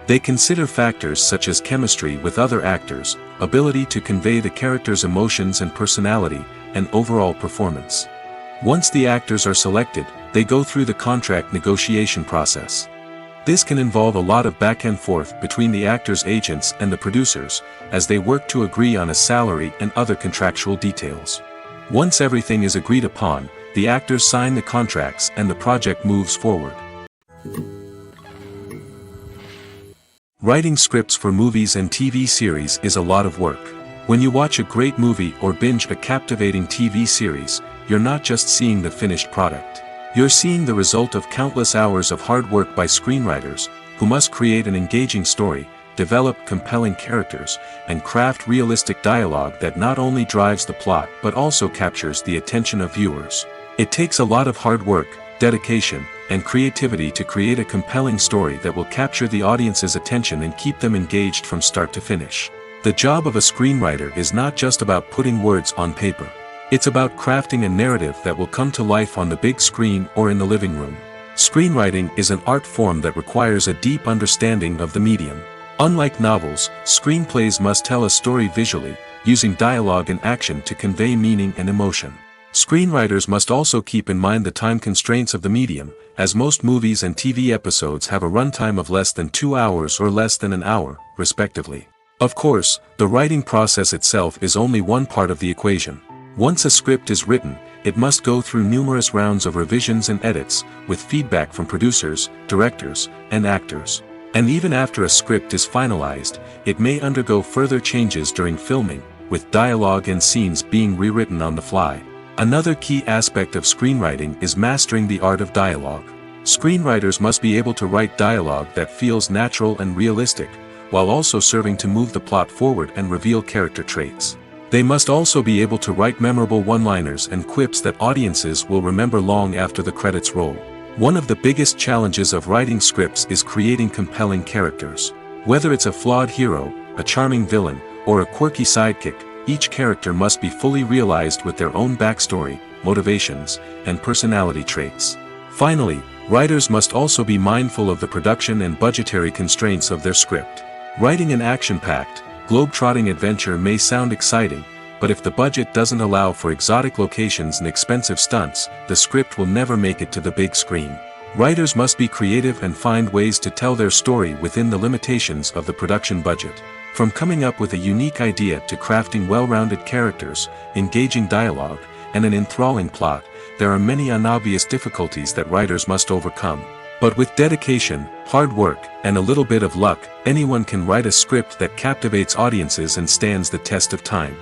They consider factors such as chemistry with other actors, ability to convey the character's emotions and personality, and overall performance. Once the actors are selected, they go through the contract negotiation process. This can involve a lot of back and forth between the actors' agents and the producers, as they work to agree on a salary and other contractual details. Once everything is agreed upon, the actors sign the contracts and the project moves forward. Writing scripts for movies and TV series is a lot of work. When you watch a great movie or binge a captivating TV series, you're not just seeing the finished product. You're seeing the result of countless hours of hard work by screenwriters, who must create an engaging story, develop compelling characters, and craft realistic dialogue that not only drives the plot but also captures the attention of viewers. It takes a lot of hard work, dedication, and creativity to create a compelling story that will capture the audience's attention and keep them engaged from start to finish. The job of a screenwriter is not just about putting words on paper. It's about crafting a narrative that will come to life on the big screen or in the living room. Screenwriting is an art form that requires a deep understanding of the medium. Unlike novels, screenplays must tell a story visually, using dialogue and action to convey meaning and emotion. Screenwriters must also keep in mind the time constraints of the medium, as most movies and TV episodes have a runtime of less than 2 hours or less than an hour, respectively. Of course, the writing process itself is only one part of the equation. Once a script is written, it must go through numerous rounds of revisions and edits, with feedback from producers, directors, and actors. And even after a script is finalized, it may undergo further changes during filming, with dialogue and scenes being rewritten on the fly. Another key aspect of screenwriting is mastering the art of dialogue. Screenwriters must be able to write dialogue that feels natural and realistic, while also serving to move the plot forward and reveal character traits. They must also be able to write memorable one-liners and quips that audiences will remember long after the credits roll. One of the biggest challenges of writing scripts is creating compelling characters. Whether it's a flawed hero, a charming villain, or a quirky sidekick, each character must be fully realized with their own backstory, motivations, and personality traits. Finally, writers must also be mindful of the production and budgetary constraints of their script. Writing an action-packed, globe-trotting adventure may sound exciting, but if the budget doesn't allow for exotic locations and expensive stunts, the script will never make it to the big screen. Writers must be creative and find ways to tell their story within the limitations of the production budget. From coming up with a unique idea to crafting well-rounded characters, engaging dialogue, and an enthralling plot, there are many unobvious difficulties that writers must overcome. But with dedication, hard work, and a little bit of luck, anyone can write a script that captivates audiences and stands the test of time.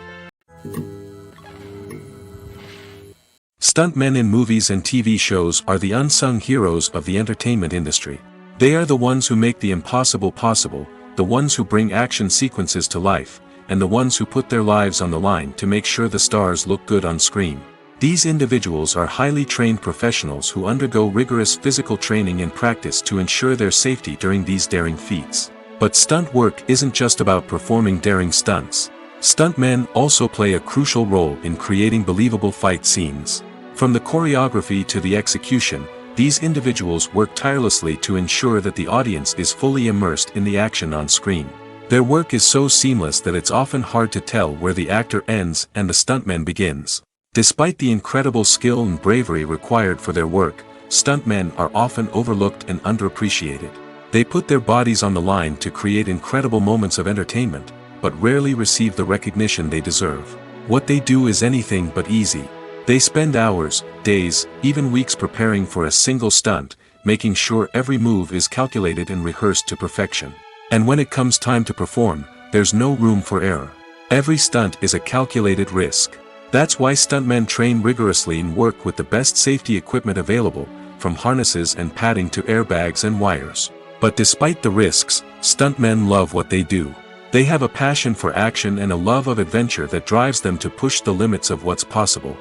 Stuntmen in movies and TV shows are the unsung heroes of the entertainment industry. They are the ones who make the impossible possible, the ones who bring action sequences to life, and the ones who put their lives on the line to make sure the stars look good on screen. These individuals are highly trained professionals who undergo rigorous physical training and practice to ensure their safety during these daring feats. But stunt work isn't just about performing daring stunts. Stuntmen also play a crucial role in creating believable fight scenes. From the choreography to the execution, these individuals work tirelessly to ensure that the audience is fully immersed in the action on screen. Their work is so seamless that it's often hard to tell where the actor ends and the stuntman begins. Despite the incredible skill and bravery required for their work, stuntmen are often overlooked and underappreciated. They put their bodies on the line to create incredible moments of entertainment, but rarely receive the recognition they deserve. What they do is anything but easy. They spend hours, days, even weeks preparing for a single stunt, making sure every move is calculated and rehearsed to perfection. And when it comes time to perform, there's no room for error. Every stunt is a calculated risk. That's why stuntmen train rigorously and work with the best safety equipment available, from harnesses and padding to airbags and wires. But despite the risks, stuntmen love what they do. They have a passion for action and a love of adventure that drives them to push the limits of what's possible.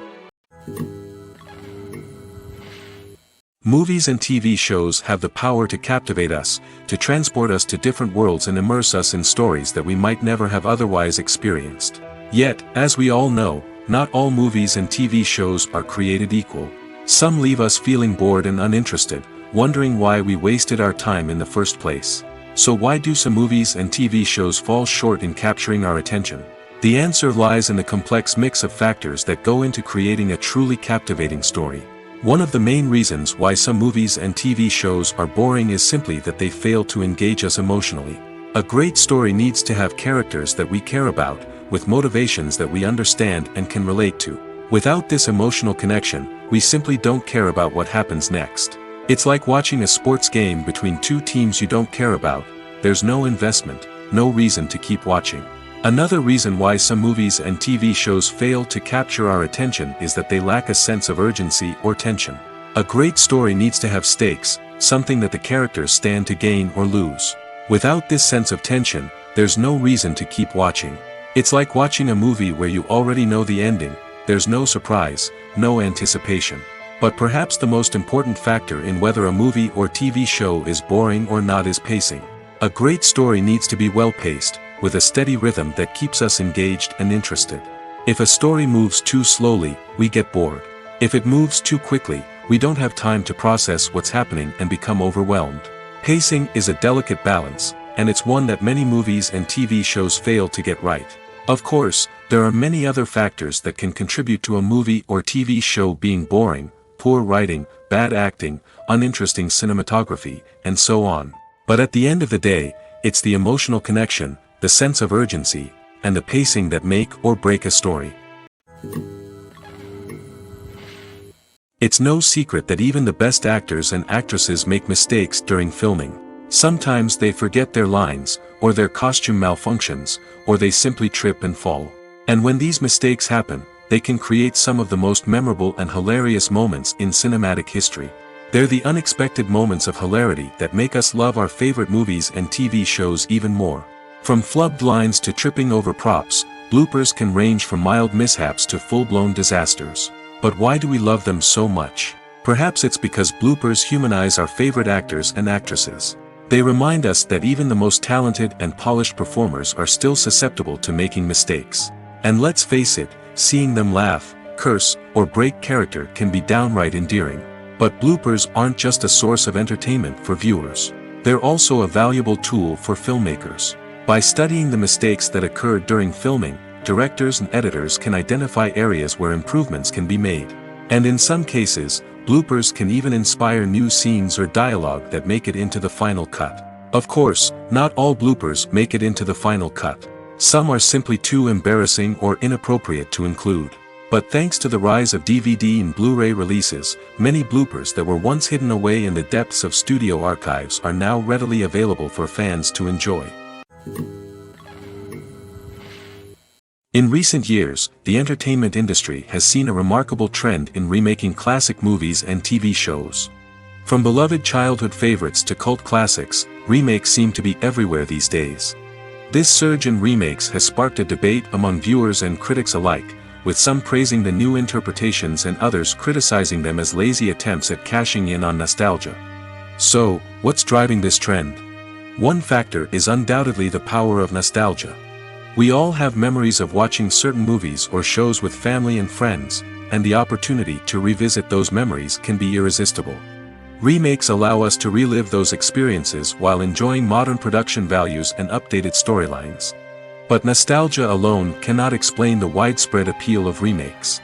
Movies and TV shows have the power to captivate us, to transport us to different worlds and immerse us in stories that we might never have otherwise experienced. Yet, as we all know, not all movies and TV shows are created equal. Some leave us feeling bored and uninterested, wondering why we wasted our time in the first place. So why do some movies and TV shows fall short in capturing our attention? The answer lies in the complex mix of factors that go into creating a truly captivating story. One of the main reasons why some movies and TV shows are boring is simply that they fail to engage us emotionally. A great story needs to have characters that we care about, with motivations that we understand and can relate to. Without this emotional connection, we simply don't care about what happens next. It's like watching a sports game between two teams you don't care about. There's no investment, no reason to keep watching. Another reason why some movies and TV shows fail to capture our attention is that they lack a sense of urgency or tension. A great story needs to have stakes, something that the characters stand to gain or lose. Without this sense of tension, there's no reason to keep watching. It's like watching a movie where you already know the ending. There's no surprise, no anticipation. But perhaps the most important factor in whether a movie or TV show is boring or not is pacing. A great story needs to be well-paced, with a steady rhythm that keeps us engaged and interested. If a story moves too slowly, we get bored. If it moves too quickly, we don't have time to process what's happening and become overwhelmed. Pacing is a delicate balance, and it's one that many movies and TV shows fail to get right. Of course, there are many other factors that can contribute to a movie or TV show being boring: poor writing, bad acting, uninteresting cinematography, and so on. But at the end of the day, it's the emotional connection, the sense of urgency, and the pacing that make or break a story. It's no secret that even the best actors and actresses make mistakes during filming. Sometimes they forget their lines, or their costume malfunctions, or they simply trip and fall. And when these mistakes happen, they can create some of the most memorable and hilarious moments in cinematic history. They're the unexpected moments of hilarity that make us love our favorite movies and TV shows even more. From flubbed lines to tripping over props, bloopers can range from mild mishaps to full-blown disasters. But why do we love them so much? Perhaps it's because bloopers humanize our favorite actors and actresses. They remind us that even the most talented and polished performers are still susceptible to making mistakes. And let's face it, seeing them laugh, curse, or break character can be downright endearing. But bloopers aren't just a source of entertainment for viewers. They're also a valuable tool for filmmakers. By studying the mistakes that occurred during filming, directors and editors can identify areas where improvements can be made. And in some cases, bloopers can even inspire new scenes or dialogue that make it into the final cut. Of course, not all bloopers make it into the final cut. Some are simply too embarrassing or inappropriate to include. But thanks to the rise of DVD and Blu-ray releases, many bloopers that were once hidden away in the depths of studio archives are now readily available for fans to enjoy. In recent years, the entertainment industry has seen a remarkable trend in remaking classic movies and TV shows. From beloved childhood favorites to cult classics, remakes seem to be everywhere these days. This surge in remakes has sparked a debate among viewers and critics alike, with some praising the new interpretations and others criticizing them as lazy attempts at cashing in on nostalgia. So, what's driving this trend? One factor is undoubtedly the power of nostalgia. We all have memories of watching certain movies or shows with family and friends, and the opportunity to revisit those memories can be irresistible. Remakes allow us to relive those experiences while enjoying modern production values and updated storylines. But nostalgia alone cannot explain the widespread appeal of remakes.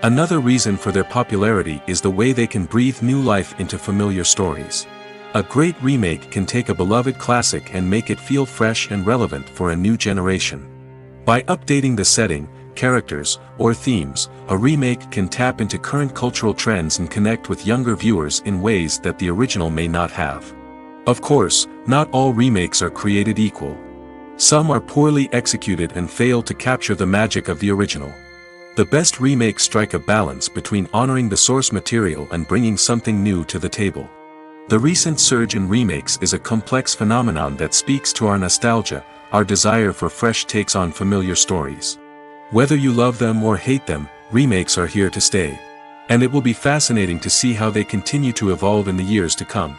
Another reason for their popularity is the way they can breathe new life into familiar stories. A great remake can take a beloved classic and make it feel fresh and relevant for a new generation. By updating the setting, characters, or themes, a remake can tap into current cultural trends and connect with younger viewers in ways that the original may not have. Of course, not all remakes are created equal. Some are poorly executed and fail to capture the magic of the original. The best remakes strike a balance between honoring the source material and bringing something new to the table. The recent surge in remakes is a complex phenomenon that speaks to our nostalgia, our desire for fresh takes on familiar stories. Whether you love them or hate them, remakes are here to stay. And it will be fascinating to see how they continue to evolve in the years to come.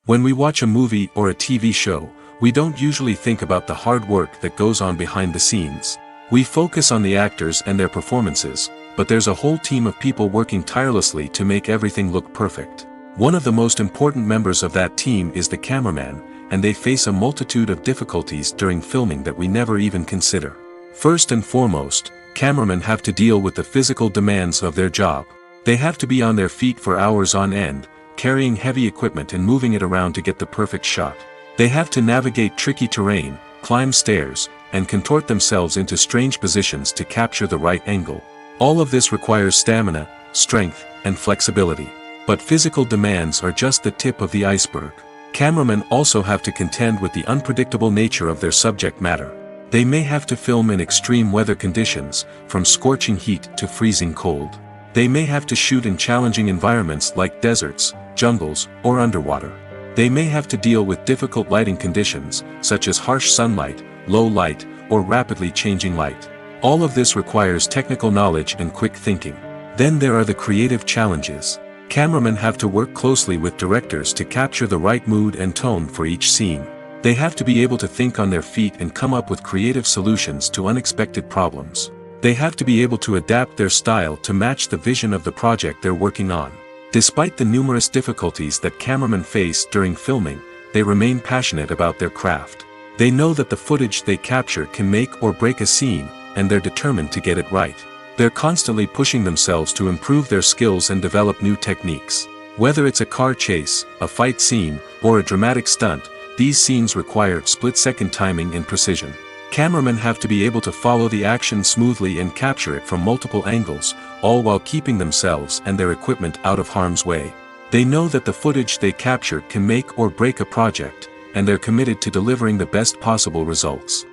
When we watch a movie or a TV show, we don't usually think about the hard work that goes on behind the scenes. We focus on the actors and their performances, but there's a whole team of people working tirelessly to make everything look perfect. One of the most important members of that team is the cameraman, and they face a multitude of difficulties during filming that we never even consider. First and foremost, cameramen have to deal with the physical demands of their job. They have to be on their feet for hours on end, carrying heavy equipment and moving it around to get the perfect shot. They have to navigate tricky terrain, climb stairs, and contort themselves into strange positions to capture the right angle. All of this requires stamina, strength, and flexibility. But physical demands are just the tip of the iceberg. Cameramen also have to contend with the unpredictable nature of their subject matter. They may have to film in extreme weather conditions, from scorching heat to freezing cold. They may have to shoot in challenging environments like deserts, jungles, or underwater. They may have to deal with difficult lighting conditions, such as harsh sunlight, low light, or rapidly changing light. All of this requires technical knowledge and quick thinking. Then there are the creative challenges. Cameramen have to work closely with directors to capture the right mood and tone for each scene. They have to be able to think on their feet and come up with creative solutions to unexpected problems. They have to be able to adapt their style to match the vision of the project they're working on. Despite the numerous difficulties that cameramen face during filming, they remain passionate about their craft. They know that the footage they capture can make or break a scene, and they're determined to get it right. They're constantly pushing themselves to improve their skills and develop new techniques. Whether it's a car chase, a fight scene, or a dramatic stunt, these scenes require split-second timing and precision. Cameramen have to be able to follow the action smoothly and capture it from multiple angles, all while keeping themselves and their equipment out of harm's way. They know that the footage they capture can make or break a project, and they're committed to delivering the best possible results.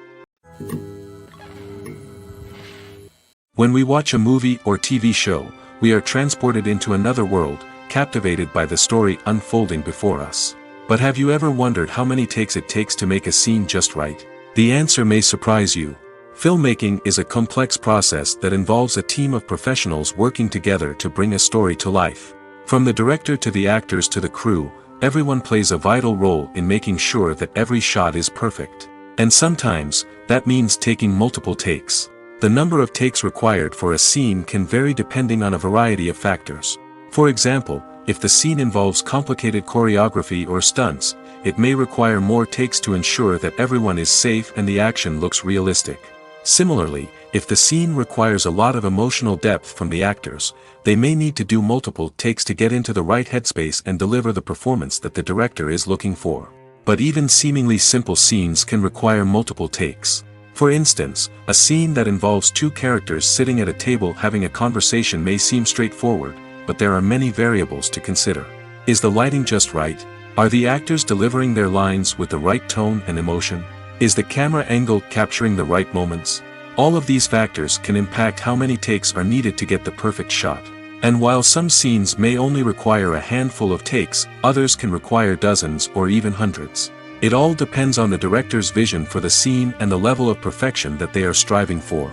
When we watch a movie or TV show, we are transported into another world, captivated by the story unfolding before us. But have you ever wondered how many takes it takes to make a scene just right? The answer may surprise you. Filmmaking is a complex process that involves a team of professionals working together to bring a story to life. From the director to the actors to the crew, everyone plays a vital role in making sure that every shot is perfect. And sometimes, that means taking multiple takes. The number of takes required for a scene can vary depending on a variety of factors. For example, if the scene involves complicated choreography or stunts, it may require more takes to ensure that everyone is safe and the action looks realistic. Similarly, if the scene requires a lot of emotional depth from the actors, they may need to do multiple takes to get into the right headspace and deliver the performance that the director is looking for. But even seemingly simple scenes can require multiple takes. For instance, a scene that involves two characters sitting at a table having a conversation may seem straightforward, but there are many variables to consider. Is the lighting just right? Are the actors delivering their lines with the right tone and emotion? Is the camera angle capturing the right moments? All of these factors can impact how many takes are needed to get the perfect shot. And while some scenes may only require a handful of takes, others can require dozens or even hundreds. It all depends on the director's vision for the scene and the level of perfection that they are striving for.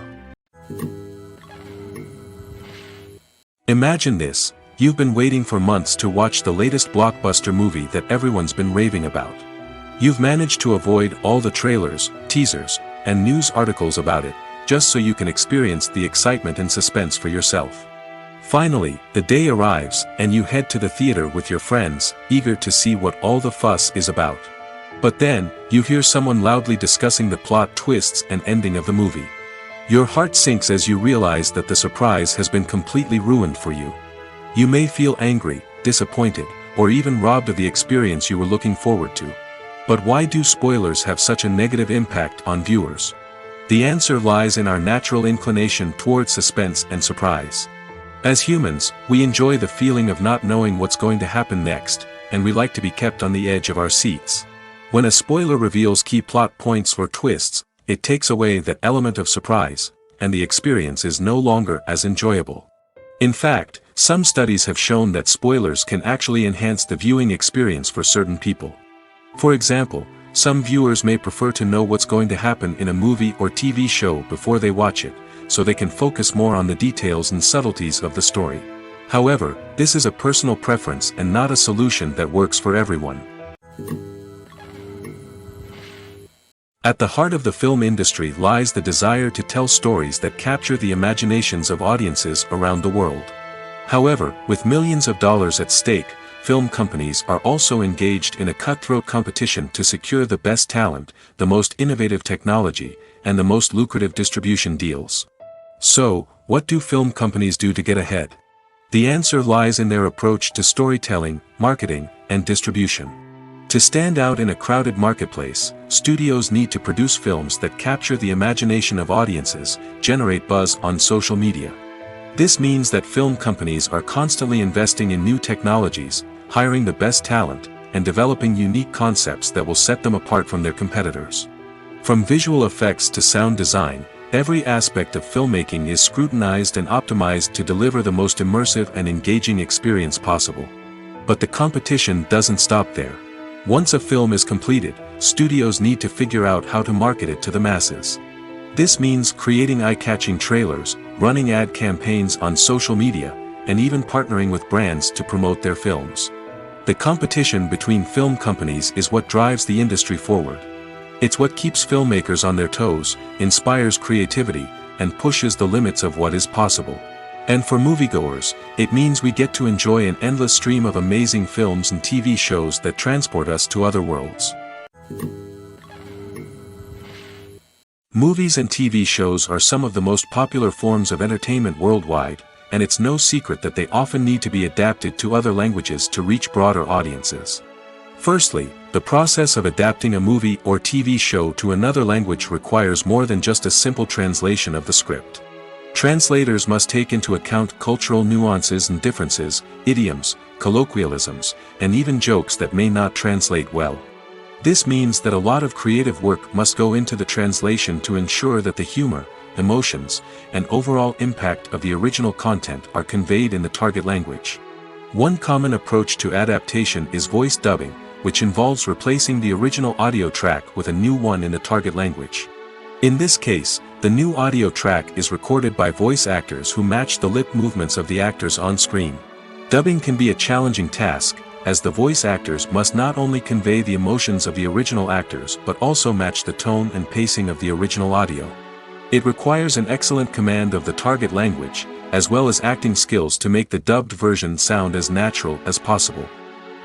Imagine this: you've been waiting for months to watch the latest blockbuster movie that everyone's been raving about. You've managed to avoid all the trailers, teasers, and news articles about it, just so you can experience the excitement and suspense for yourself. Finally, the day arrives, and you head to the theater with your friends, eager to see what all the fuss is about. But then, you hear someone loudly discussing the plot twists and ending of the movie. Your heart sinks as you realize that the surprise has been completely ruined for you. You may feel angry, disappointed, or even robbed of the experience you were looking forward to. But why do spoilers have such a negative impact on viewers? The answer lies in our natural inclination towards suspense and surprise. As humans, we enjoy the feeling of not knowing what's going to happen next, and we like to be kept on the edge of our seats. When a spoiler reveals key plot points or twists, it takes away that element of surprise, and the experience is no longer as enjoyable. In fact, some studies have shown that spoilers can actually enhance the viewing experience for certain people. For example, some viewers may prefer to know what's going to happen in a movie or TV show before they watch it, so they can focus more on the details and subtleties of the story. However, this is a personal preference and not a solution that works for everyone. At the heart of the film industry lies the desire to tell stories that capture the imaginations of audiences around the world. However, with millions of dollars at stake, film companies are also engaged in a cutthroat competition to secure the best talent, the most innovative technology, and the most lucrative distribution deals. So, what do film companies do to get ahead? The answer lies in their approach to storytelling, marketing, and distribution. To stand out in a crowded marketplace, studios need to produce films that capture the imagination of audiences, generate buzz on social media. This means that film companies are constantly investing in new technologies, hiring the best talent, and developing unique concepts that will set them apart from their competitors. From visual effects to sound design, every aspect of filmmaking is scrutinized and optimized to deliver the most immersive and engaging experience possible. But the competition doesn't stop there. Once a film is completed, studios need to figure out how to market it to the masses. This means creating eye-catching trailers, running ad campaigns on social media, and even partnering with brands to promote their films. The competition between film companies is what drives the industry forward. It's what keeps filmmakers on their toes, inspires creativity, and pushes the limits of what is possible. And for moviegoers, it means we get to enjoy an endless stream of amazing films and TV shows that transport us to other worlds. Movies and TV shows are some of the most popular forms of entertainment worldwide, and it's no secret that they often need to be adapted to other languages to reach broader audiences. Firstly, the process of adapting a movie or TV show to another language requires more than just a simple translation of the script. Translators must take into account cultural nuances and differences, idioms, colloquialisms, and even jokes that may not translate well. This means that a lot of creative work must go into the translation to ensure that the humor, emotions, and overall impact of the original content are conveyed in the target language. One common approach to adaptation is voice dubbing, which involves replacing the original audio track with a new one in the target language. In this case, the new audio track is recorded by voice actors who match the lip movements of the actors on screen. Dubbing can be a challenging task, as the voice actors must not only convey the emotions of the original actors but also match the tone and pacing of the original audio. It requires an excellent command of the target language, as well as acting skills to make the dubbed version sound as natural as possible.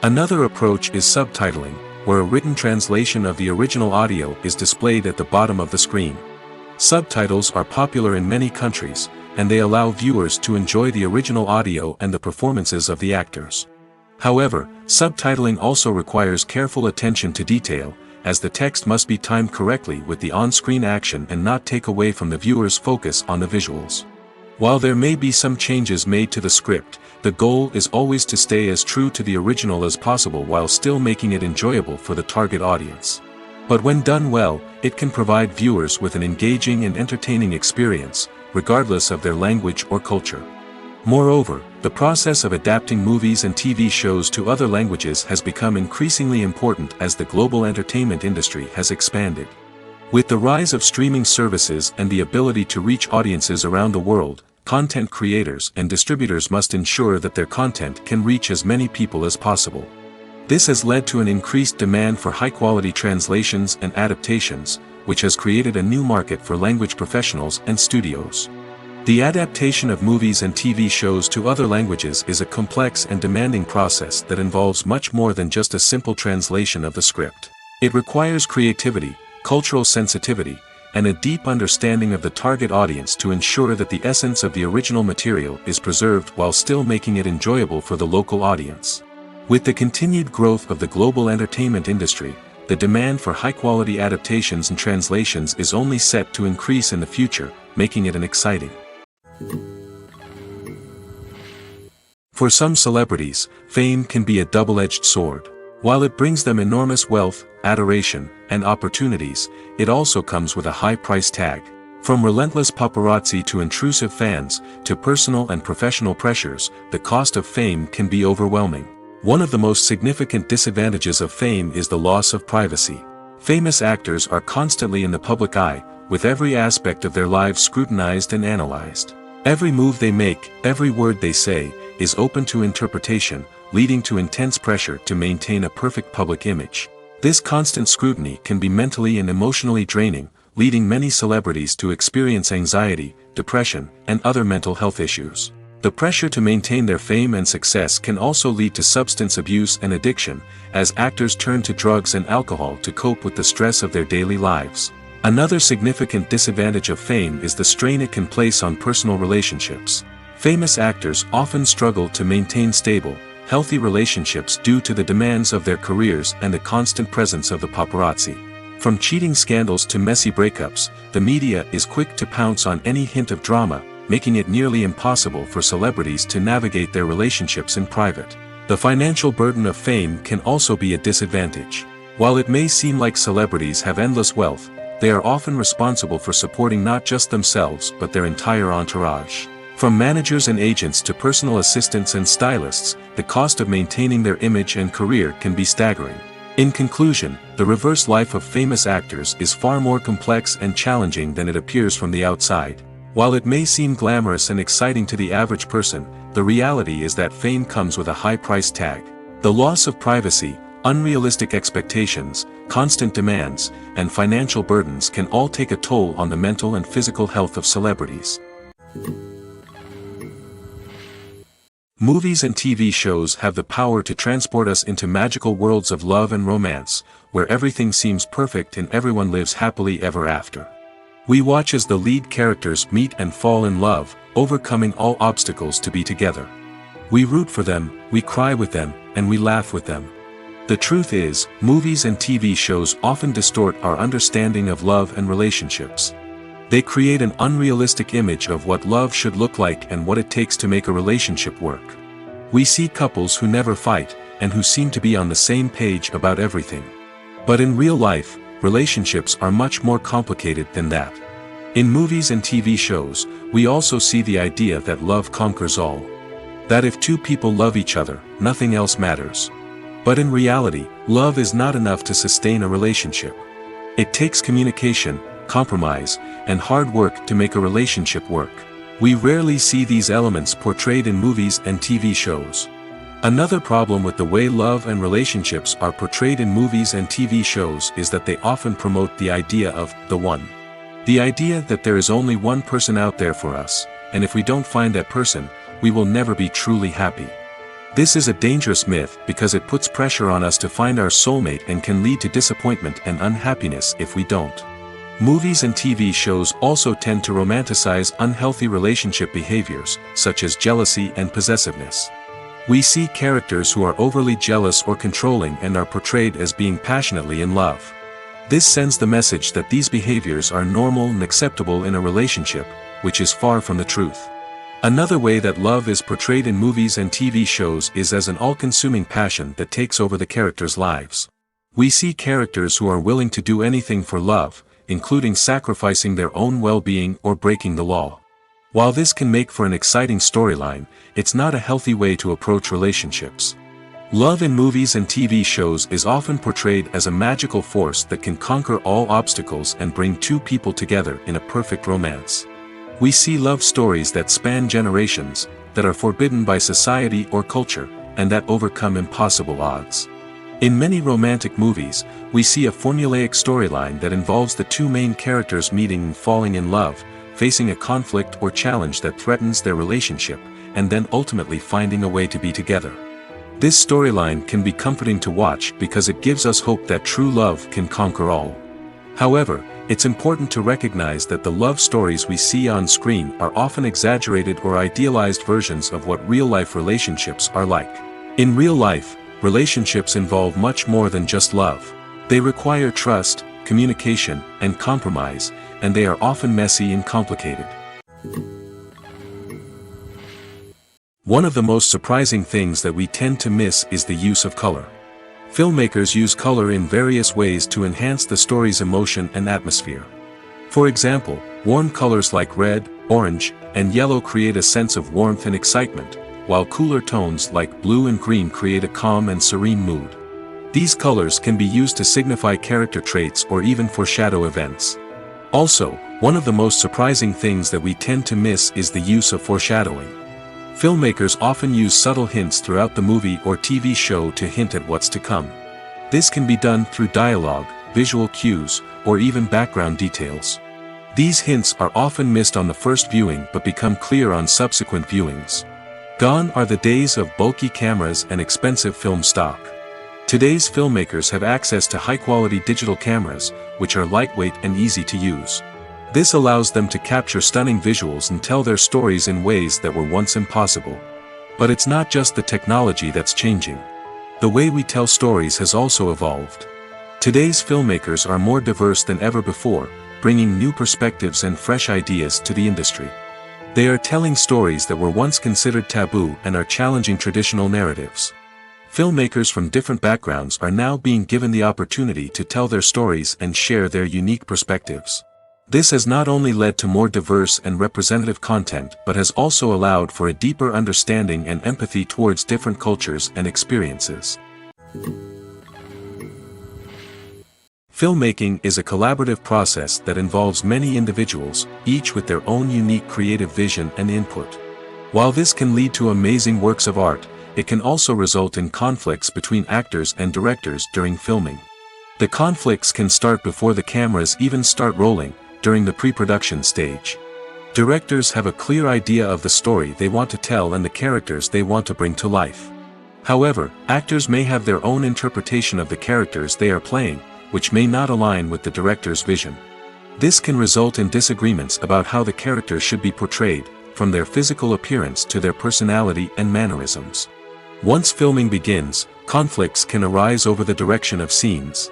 Another approach is subtitling, where a written translation of the original audio is displayed at the bottom of the screen. Subtitles are popular in many countries, and they allow viewers to enjoy the original audio and the performances of the actors. However, subtitling also requires careful attention to detail, as the text must be timed correctly with the on-screen action and not take away from the viewer's focus on the visuals. While there may be some changes made to the script, the goal is always to stay as true to the original as possible while still making it enjoyable for the target audience. But when done well, it can provide viewers with an engaging and entertaining experience, regardless of their language or culture. Moreover, the process of adapting movies and TV shows to other languages has become increasingly important as the global entertainment industry has expanded. With the rise of streaming services and the ability to reach audiences around the world, content creators and distributors must ensure that their content can reach as many people as possible. This has led to an increased demand for high-quality translations and adaptations, which has created a new market for language professionals and studios. The adaptation of movies and TV shows to other languages is a complex and demanding process that involves much more than just a simple translation of the script. It requires creativity, cultural sensitivity, and a deep understanding of the target audience to ensure that the essence of the original material is preserved while still making it enjoyable for the local audience. With the continued growth of the global entertainment industry, the demand for high-quality adaptations and translations is only set to increase in the future, making it an exciting. For some celebrities, fame can be a double-edged sword. While it brings them enormous wealth, adoration, and opportunities, it also comes with a high price tag. From relentless paparazzi to intrusive fans, to personal and professional pressures, the cost of fame can be overwhelming. One of the most significant disadvantages of fame is the loss of privacy. Famous actors are constantly in the public eye, with every aspect of their lives scrutinized and analyzed. Every move they make, every word they say, is open to interpretation, leading to intense pressure to maintain a perfect public image. This constant scrutiny can be mentally and emotionally draining, leading many celebrities to experience anxiety, depression, and other mental health issues. The pressure to maintain their fame and success can also lead to substance abuse and addiction, as actors turn to drugs and alcohol to cope with the stress of their daily lives. Another significant disadvantage of fame is the strain it can place on personal relationships. Famous actors often struggle to maintain stable, healthy relationships due to the demands of their careers and the constant presence of the paparazzi. From cheating scandals to messy breakups, the media is quick to pounce on any hint of drama, making it nearly impossible for celebrities to navigate their relationships in private. The financial burden of fame can also be a disadvantage. While it may seem like celebrities have endless wealth, they are often responsible for supporting not just themselves but their entire entourage. From managers and agents to personal assistants and stylists, the cost of maintaining their image and career can be staggering. In conclusion, the reverse life of famous actors is far more complex and challenging than it appears from the outside. While it may seem glamorous and exciting to the average person, the reality is that fame comes with a high price tag. The loss of privacy, unrealistic expectations, constant demands, and financial burdens can all take a toll on the mental and physical health of celebrities. Movies and TV shows have the power to transport us into magical worlds of love and romance, where everything seems perfect and everyone lives happily ever after. We watch as the lead characters meet and fall in love, overcoming all obstacles to be together. We root for them, we cry with them, and we laugh with them. The truth is, movies and TV shows often distort our understanding of love and relationships. They create an unrealistic image of what love should look like and what it takes to make a relationship work. We see couples who never fight, and who seem to be on the same page about everything. But in real life, relationships are much more complicated than that. In movies and TV shows, we also see the idea that love conquers all. That if two people love each other, nothing else matters. But in reality, love is not enough to sustain a relationship. It takes communication, compromise, and hard work to make a relationship work. We rarely see these elements portrayed in movies and TV shows. Another problem with the way love and relationships are portrayed in movies and TV shows is that they often promote the idea of the one. The idea that there is only one person out there for us, and if we don't find that person, we will never be truly happy. This is a dangerous myth because it puts pressure on us to find our soulmate and can lead to disappointment and unhappiness if we don't. Movies and TV shows also tend to romanticize unhealthy relationship behaviors, such as jealousy and possessiveness. We see characters who are overly jealous or controlling and are portrayed as being passionately in love. This sends the message that these behaviors are normal and acceptable in a relationship, which is far from the truth. Another way that love is portrayed in movies and TV shows is as an all-consuming passion that takes over the characters' lives. We see characters who are willing to do anything for love, including sacrificing their own well-being or breaking the law. While this can make for an exciting storyline, it's not a healthy way to approach relationships. Love in movies and TV shows is often portrayed as a magical force that can conquer all obstacles and bring two people together in a perfect romance. We see love stories that span generations, that are forbidden by society or culture, and that overcome impossible odds. In many romantic movies, we see a formulaic storyline that involves the two main characters meeting and falling in love, facing a conflict or challenge that threatens their relationship, and then ultimately finding a way to be together. This storyline can be comforting to watch because it gives us hope that true love can conquer all. However, It's important to recognize that the love stories we see on screen are often exaggerated or idealized versions of what real-life relationships are like. In real life, relationships involve much more than just love. They require trust, communication, and compromise, and they are often messy and complicated. One of the most surprising things that we tend to miss is the use of color. Filmmakers use color in various ways to enhance the story's emotion and atmosphere. For example, warm colors like red, orange, and yellow create a sense of warmth and excitement, while cooler tones like blue and green create a calm and serene mood. These colors can be used to signify character traits or even foreshadow events. Also, one of the most surprising things that we tend to miss is the use of foreshadowing. Filmmakers often use subtle hints throughout the movie or TV show to hint at what's to come. This can be done through dialogue, visual cues, or even background details. These hints are often missed on the first viewing but become clear on subsequent viewings. Gone are the days of bulky cameras and expensive film stock. Today's filmmakers have access to high-quality digital cameras, which are lightweight and easy to use. This allows them to capture stunning visuals and tell their stories in ways that were once impossible. But it's not just the technology that's changing. The way we tell stories has also evolved. Today's filmmakers are more diverse than ever before, bringing new perspectives and fresh ideas to the industry. They are telling stories that were once considered taboo and are challenging traditional narratives. Filmmakers from different backgrounds are now being given the opportunity to tell their stories and share their unique perspectives. This has not only led to more diverse and representative content but has also allowed for a deeper understanding and empathy towards different cultures and experiences. Filmmaking is a collaborative process that involves many individuals, each with their own unique creative vision and input. While this can lead to amazing works of art, it can also result in conflicts between actors and directors during filming. The conflicts can start before the cameras even start rolling, during the pre-production stage. Directors have a clear idea of the story they want to tell and the characters they want to bring to life. However, actors may have their own interpretation of the characters they are playing, which may not align with the director's vision. This can result in disagreements about how the characters should be portrayed, from their physical appearance to their personality and mannerisms. Once filming begins, conflicts can arise over the direction of scenes.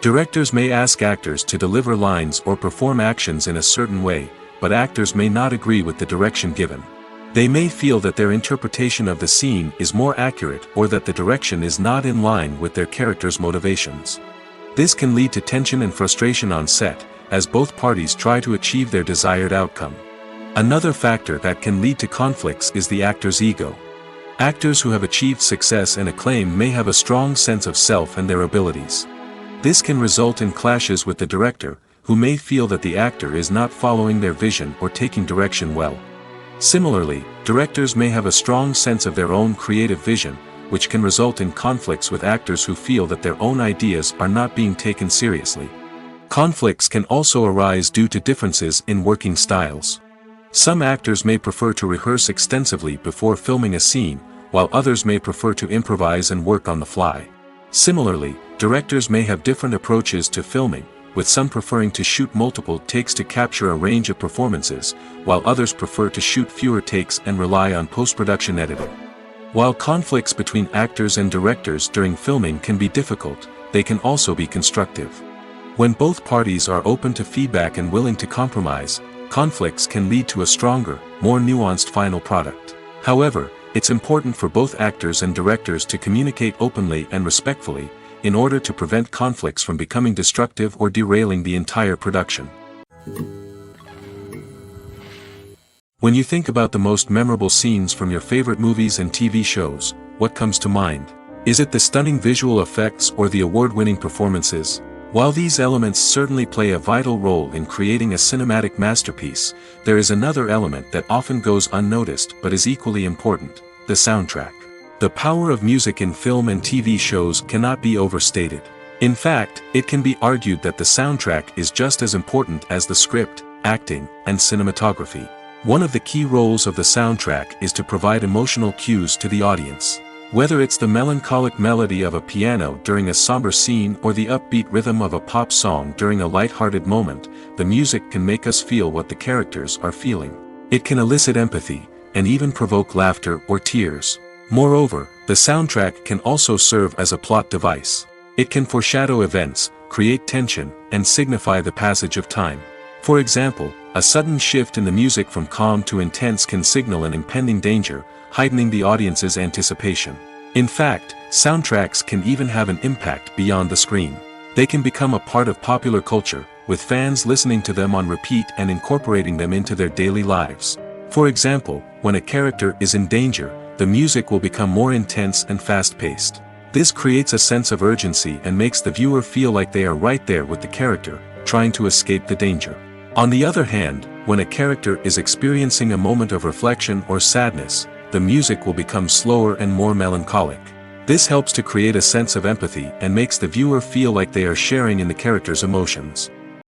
Directors may ask actors to deliver lines or perform actions in a certain way, but actors may not agree with the direction given. They may feel that their interpretation of the scene is more accurate or that the direction is not in line with their character's motivations. This can lead to tension and frustration on set, as both parties try to achieve their desired outcome. Another factor that can lead to conflicts is the actor's ego. Actors who have achieved success and acclaim may have a strong sense of self and their abilities. This can result in clashes with the director, who may feel that the actor is not following their vision or taking direction well. Similarly, directors may have a strong sense of their own creative vision, which can result in conflicts with actors who feel that their own ideas are not being taken seriously. Conflicts can also arise due to differences in working styles. Some actors may prefer to rehearse extensively before filming a scene, while others may prefer to improvise and work on the fly. Similarly, directors may have different approaches to filming, with some preferring to shoot multiple takes to capture a range of performances, while others prefer to shoot fewer takes and rely on post-production editing. While conflicts between actors and directors during filming can be difficult, they can also be constructive. When both parties are open to feedback and willing to compromise, conflicts can lead to a stronger, more nuanced final product. However, it's important for both actors and directors to communicate openly and respectfully, in order to prevent conflicts from becoming destructive or derailing the entire production. When you think about the most memorable scenes from your favorite movies and TV shows, what comes to mind? Is it the stunning visual effects or the award-winning performances? While these elements certainly play a vital role in creating a cinematic masterpiece, there is another element that often goes unnoticed but is equally important: the soundtrack. The power of music in film and TV shows cannot be overstated. In fact, it can be argued that the soundtrack is just as important as the script, acting, and cinematography. One of the key roles of the soundtrack is to provide emotional cues to the audience. Whether it's the melancholic melody of a piano during a somber scene or the upbeat rhythm of a pop song during a light-hearted moment, the music can make us feel what the characters are feeling. It can elicit empathy, and even provoke laughter or tears. Moreover, the soundtrack can also serve as a plot device. It can foreshadow events, create tension, and signify the passage of time. For example, a sudden shift in the music from calm to intense can signal an impending danger, heightening the audience's anticipation. In fact, soundtracks can even have an impact beyond the screen. They can become a part of popular culture, with fans listening to them on repeat and incorporating them into their daily lives. For example, when a character is in danger, the music will become more intense and fast-paced. This creates a sense of urgency and makes the viewer feel like they are right there with the character, trying to escape the danger. On the other hand, when a character is experiencing a moment of reflection or sadness, the music will become slower and more melancholic. This helps to create a sense of empathy and makes the viewer feel like they are sharing in the character's emotions.